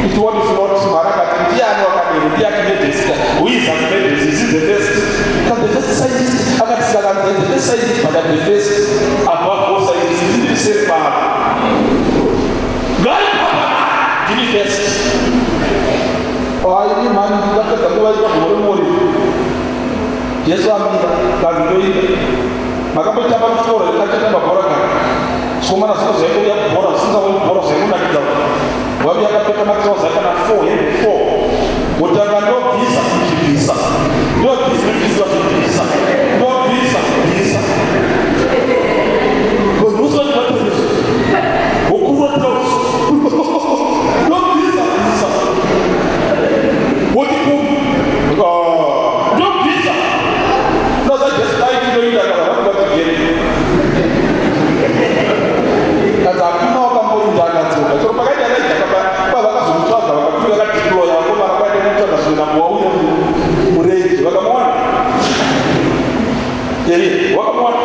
it what is not marakati ndiani wakadero ndiakimedesika who is Archimedes is the first because the first scientist akatisaka the first scientist but the first above all scientists is the same power God did it first ayi mani ndakata kuvaita mori Yesu amira kavindoita makamboita pamuchikoro ikacheka mabhora kana sikomana zvinhu zvaikuya kubhora zvisingaoni bhora zvaimunakidza wabi yakapfeka matrauza kana 4 hembe 4 mutanga ndobvisa kuchibvisa ndobvisa kuchibvisa ndobvisa kubvisa kuzvusoti matrauza ukuru watrauza ndobvisa kubvisa woti kumu ndobvisa ndozajestaitinoita kana vakuvatigeri kaza akuna wakamboinda akadzoka chero pakaita naijaka pavakazomutsvaga vakapinga kadhiploya vakomana kwaite mutsvaga zvina muwauya murenji vakamuwana eri wakamuwana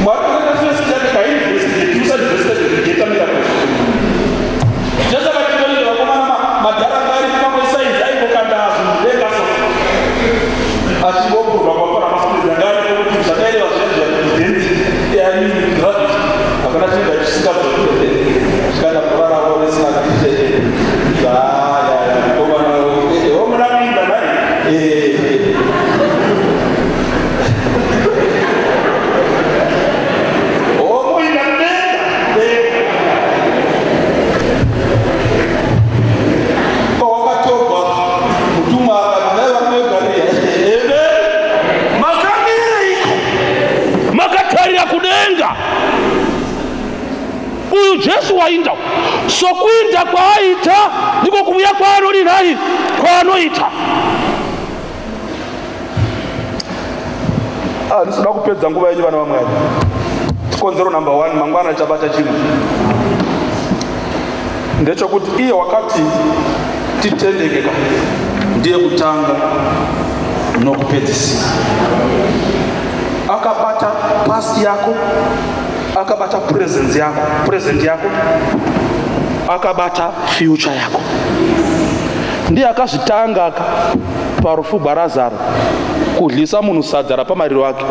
mwari akatasvesiti yake kainvestigate usainvestigate miracle jasakatinoita vakomana madharanga ari kumamwe sainzi aingokanda zvimudengaso achingopurwa kwafana maspirangari okuti zvakaireva zvezvaidenti yani gravity akana chinga chisingadzokere chikanda kuraravo risina kuitee komana omunamida nai omuina mudenga wakatogwa mutumwa akati naivakuegariya makamire makatarira kudenga uyu Jesu wainda sokuinda kwaaita ndiko kuuya kwaanori nai kwaanoita ndisina kupedza nguva yenyu vana vamwari chikonzero namba 1 mangwana chabata chimwe ndechekuti iye wakati titendekeka ndiye kutanga nokupedzisira akabata past yako akabata present yako akabata future yako ndiye akazvitanga aka parufu rwaRazaro kudlisa munhu sadza rapamariro ake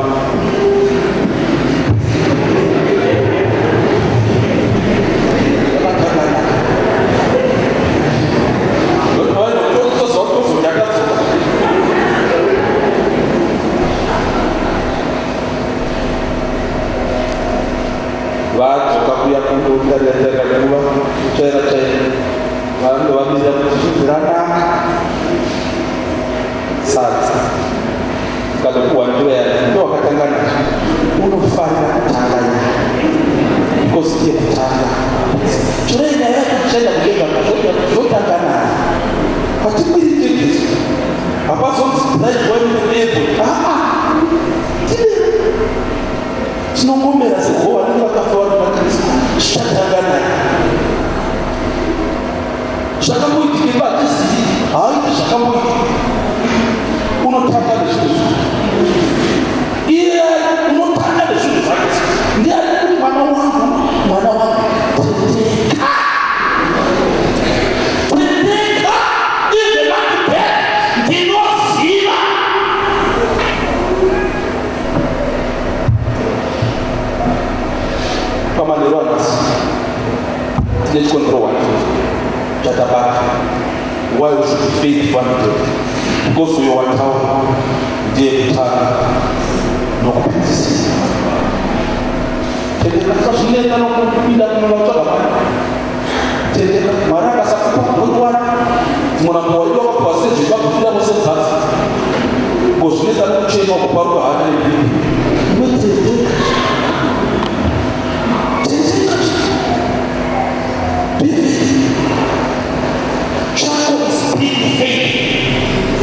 vadzoka kuya kundotariratarira kuva chaira vanhu vamira kuti zviranaka sadza kadokuwa ndiwe ndo wakatanga nazvo unofanira kutanga because iye kutanga chireina yakuchaenda kudenga zvotanga nayo patikwiritegezi hapazonzi braidwaineebo tinongomera sehova nenge vakafa vari makristu zvichatanga nayo zvakamboitike vatizii haaiti zvakamboitika unotanga nezvinhu iye unotanga nezvinhu zvake ndiani kuti mwana wangu tendeka ive vakupe ndinoziva pamanero anasi tine chikonzero chatabata why we should be faithful because uyo wataura ndiye kutanga nokupedzisira tendeka zvinoenda nokupinda kunovatsvaga mari tendeka mari akasakupa kunoiwana muna muwaiwa kupasezvi vakufira musenzasi ngo zvinoenda nokuchena kuparuka hana nebhibi inotendeka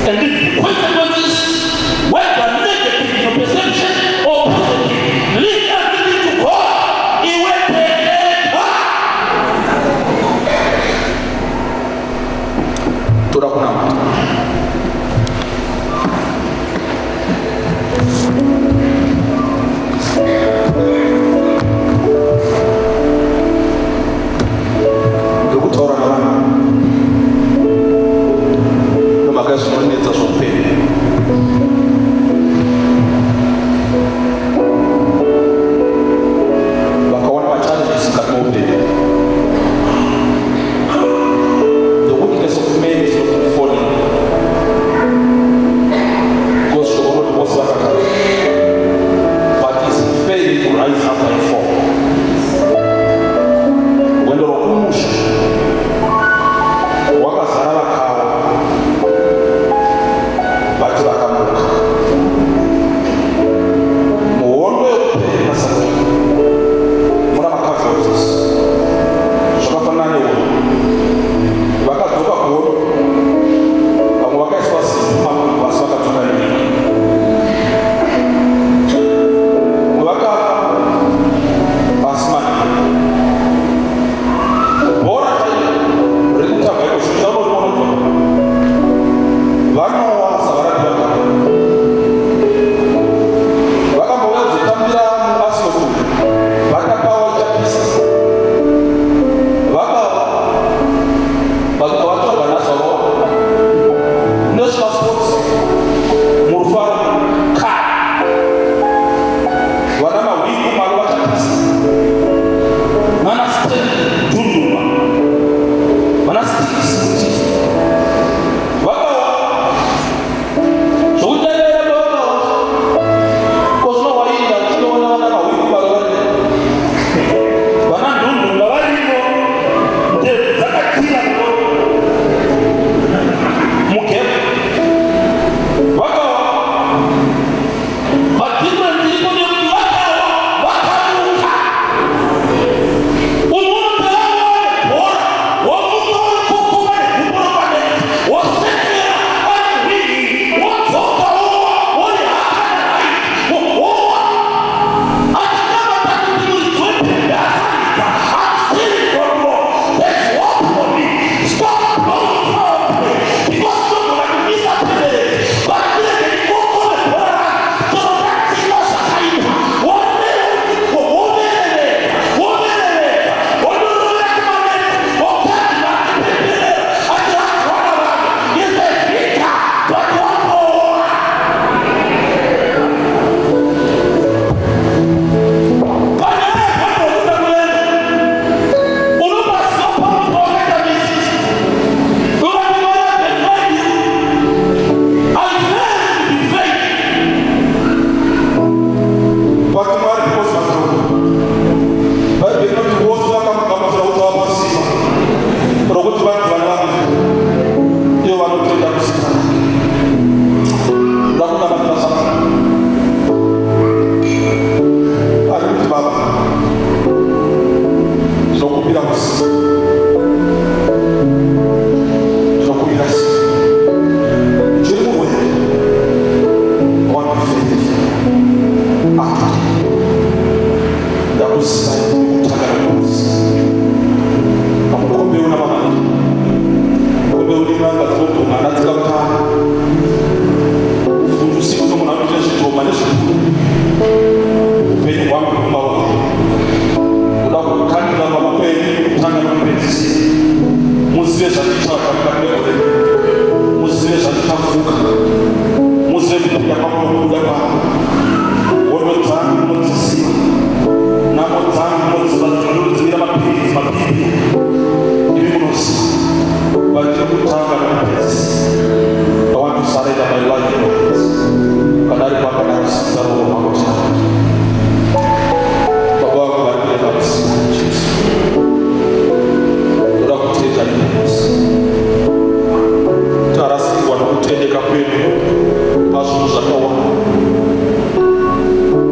and the consequences, whether negative in your perception or positive, leave everything to God.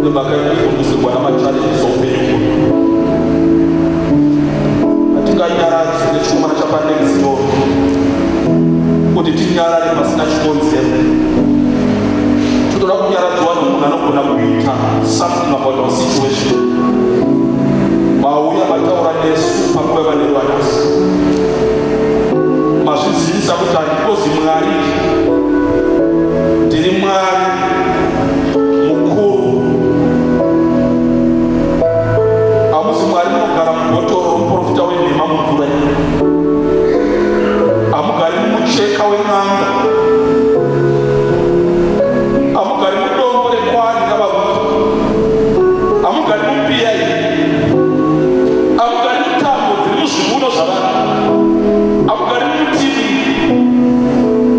nemhaka yekufundisirwa namachallenges oupenyu hatinganyaradzi nechikomana chapanext door kuti tinyarare pasina chikonzero. Toda kunyaradzwa nomunhu anogona kuita something about our situation. Mauya mataura nesu panguva yavanero vanasi mazvizivisa kuti handikozi Mwari ndiri Mwari mukuru. Hamuzi Mwari munogara mubhotoro muprofita wenhema mumvura, hamugari mumucheka wen'anga, hamugari mudombo rekwani navaruka, hamugari mupiyai, hamugari mutambo dziri muzviuno zvavanhu, hamugari mutimi,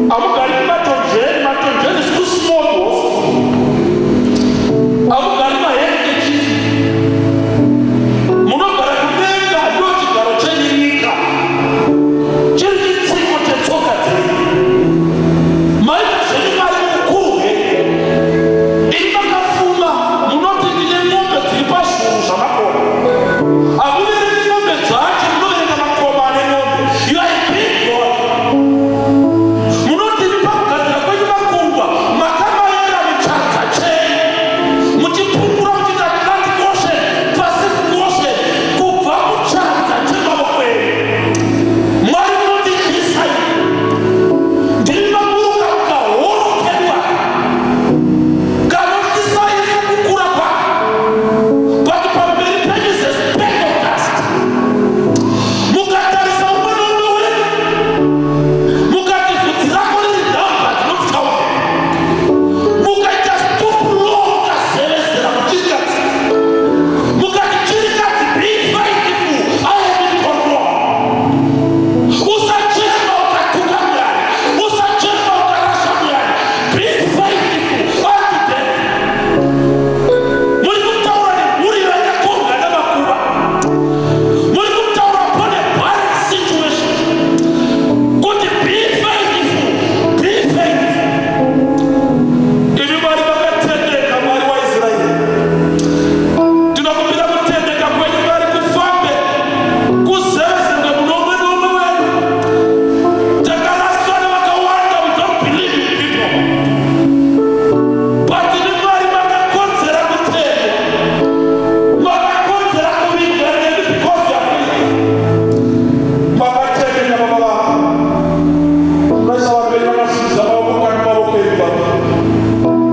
hamugari mumatonjeni. Matonjeni is too small to host. Hamugari mahendechizi, munogara kudenga ndo chigaro chenyika chiri chitsiko chetsoka dzenyu. Maita zvenyu mari mukuru iri makafuma, munoti ndine mombe dziri pazviuru zvamakona. Hamuverengi mombe dzacho, munoverenga makomane mombe. You are a big God. Munoti pakugadzira kwenyu makungwa makamayera muchadza chenyu, muchipungura muchiita Atlantic Ocean, Pacific Ocean, kubva muchadza chemaoko enyu. Mwari munotityisa imi. Ndiri maburuka mukahorokerwa kanotyisa imi kukura kwako, but pamberi penyu is a speck of dust. Mukatarisa umwe noumwe wenyu mukati bvudzi rako riri dhamba dzinopfaura, mukaita stop low mukazevezera muchirikadzi, mukati chirikadzi be faithful, I am in control. Usachema ukatuka Mwari, usachema ukarasha Mwari, be faithful unto death. Muri kutaura nemhuri yakatonga namakuva, muri kutaura upon a barren situation kuti be faithful, be faithful. Imi Mwari makatendeka, Mwari waIsraeri, tinokumbira kutendeka kwenyu Mwari kufambe kuzevezerwe munomwe nomwe wenyu. Takaraswa nevakawanda, we don't believe in people, but imi Mwari makakodzera kutendwa, makakodzera kuvigwa nemi because you are faithful. Makatendeka baba vangu, unoisa vanhu venyu vakasvibisa maoko kani maoko enyu baba.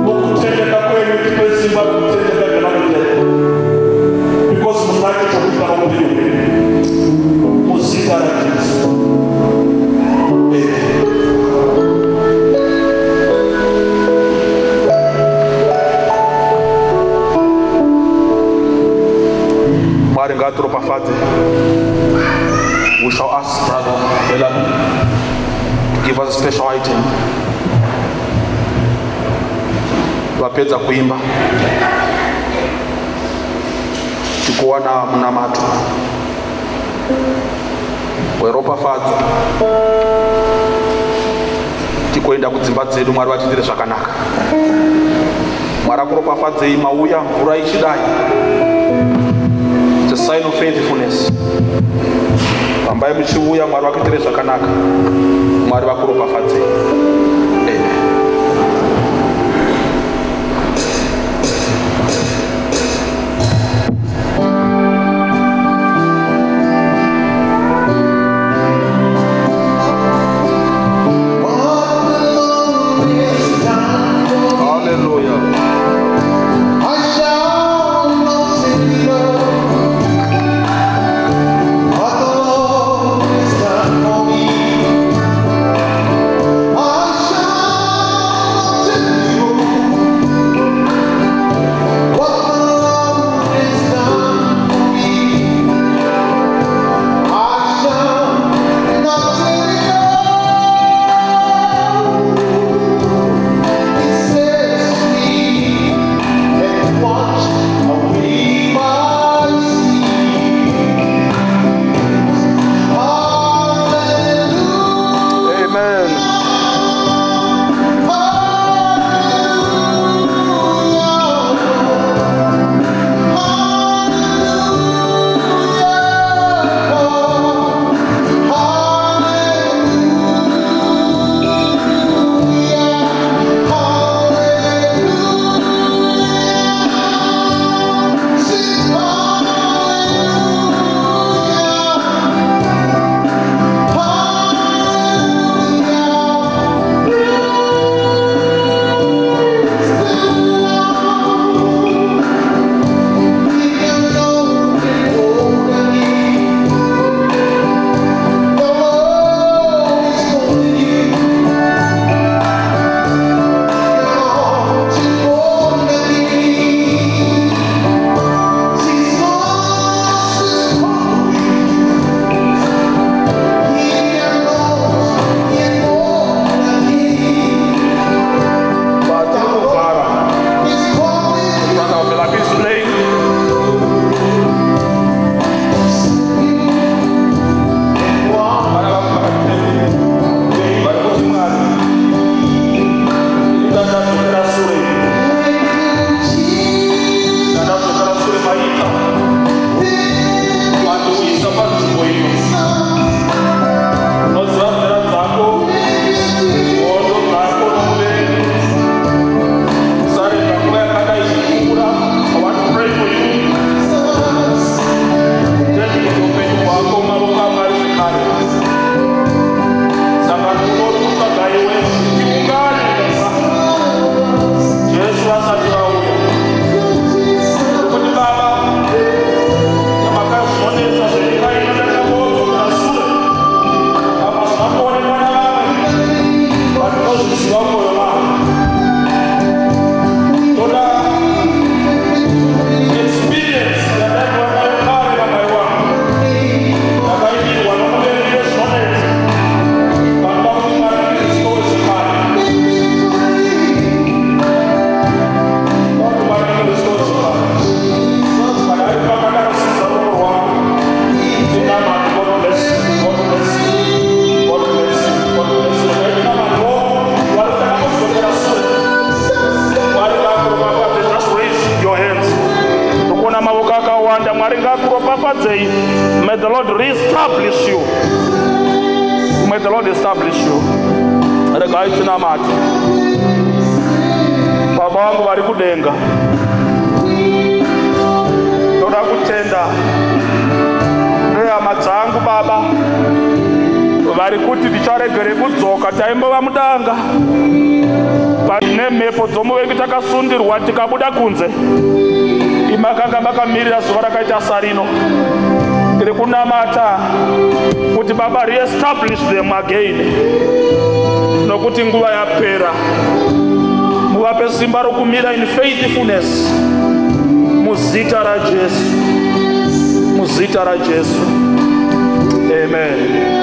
Mukutendeka kwenyu tipe simba kutendeka zvamakutenda, because munacho chokuita noupenyu hwenyu muzita raJesu. Amen. Mwari ngaatiropafadze. We shall ask Brother Bellamy to give us a special item. Vapedza kuimba tikuwana munamato weropafadza, tikoenda kudzimba dzedu, Mwari vatiitire zvakanaka. Mwari akuropafadzei. Mauya mvura ichidai, it's a sign of faithfulness. Rambai muchiuya, Mwari vakuitire zvakanaka. Mwari vakuropafadzei. Amen. Hallelujah. I shall not see Lord, what the Lord has done for me. I ropafadzei. May the Lord reestablish you. May the Lord establish you. Regai tinamati. Baba wangu vari kudenga, ndoda kutenda nehama dzangu Baba vari kuti ticharegere kudzoka taimbova mudanga nemhepo dzomuvengi takasundirwa tikabuda kunze. Imakanga makamirira zuva rakaita sarino. Tiri kunamata kuti Baba reestablish them again, nokuti nguva yapera. Muvape simba rokumira in faithfulness muzita ra Jesu, muzita ra Jesu. Amen.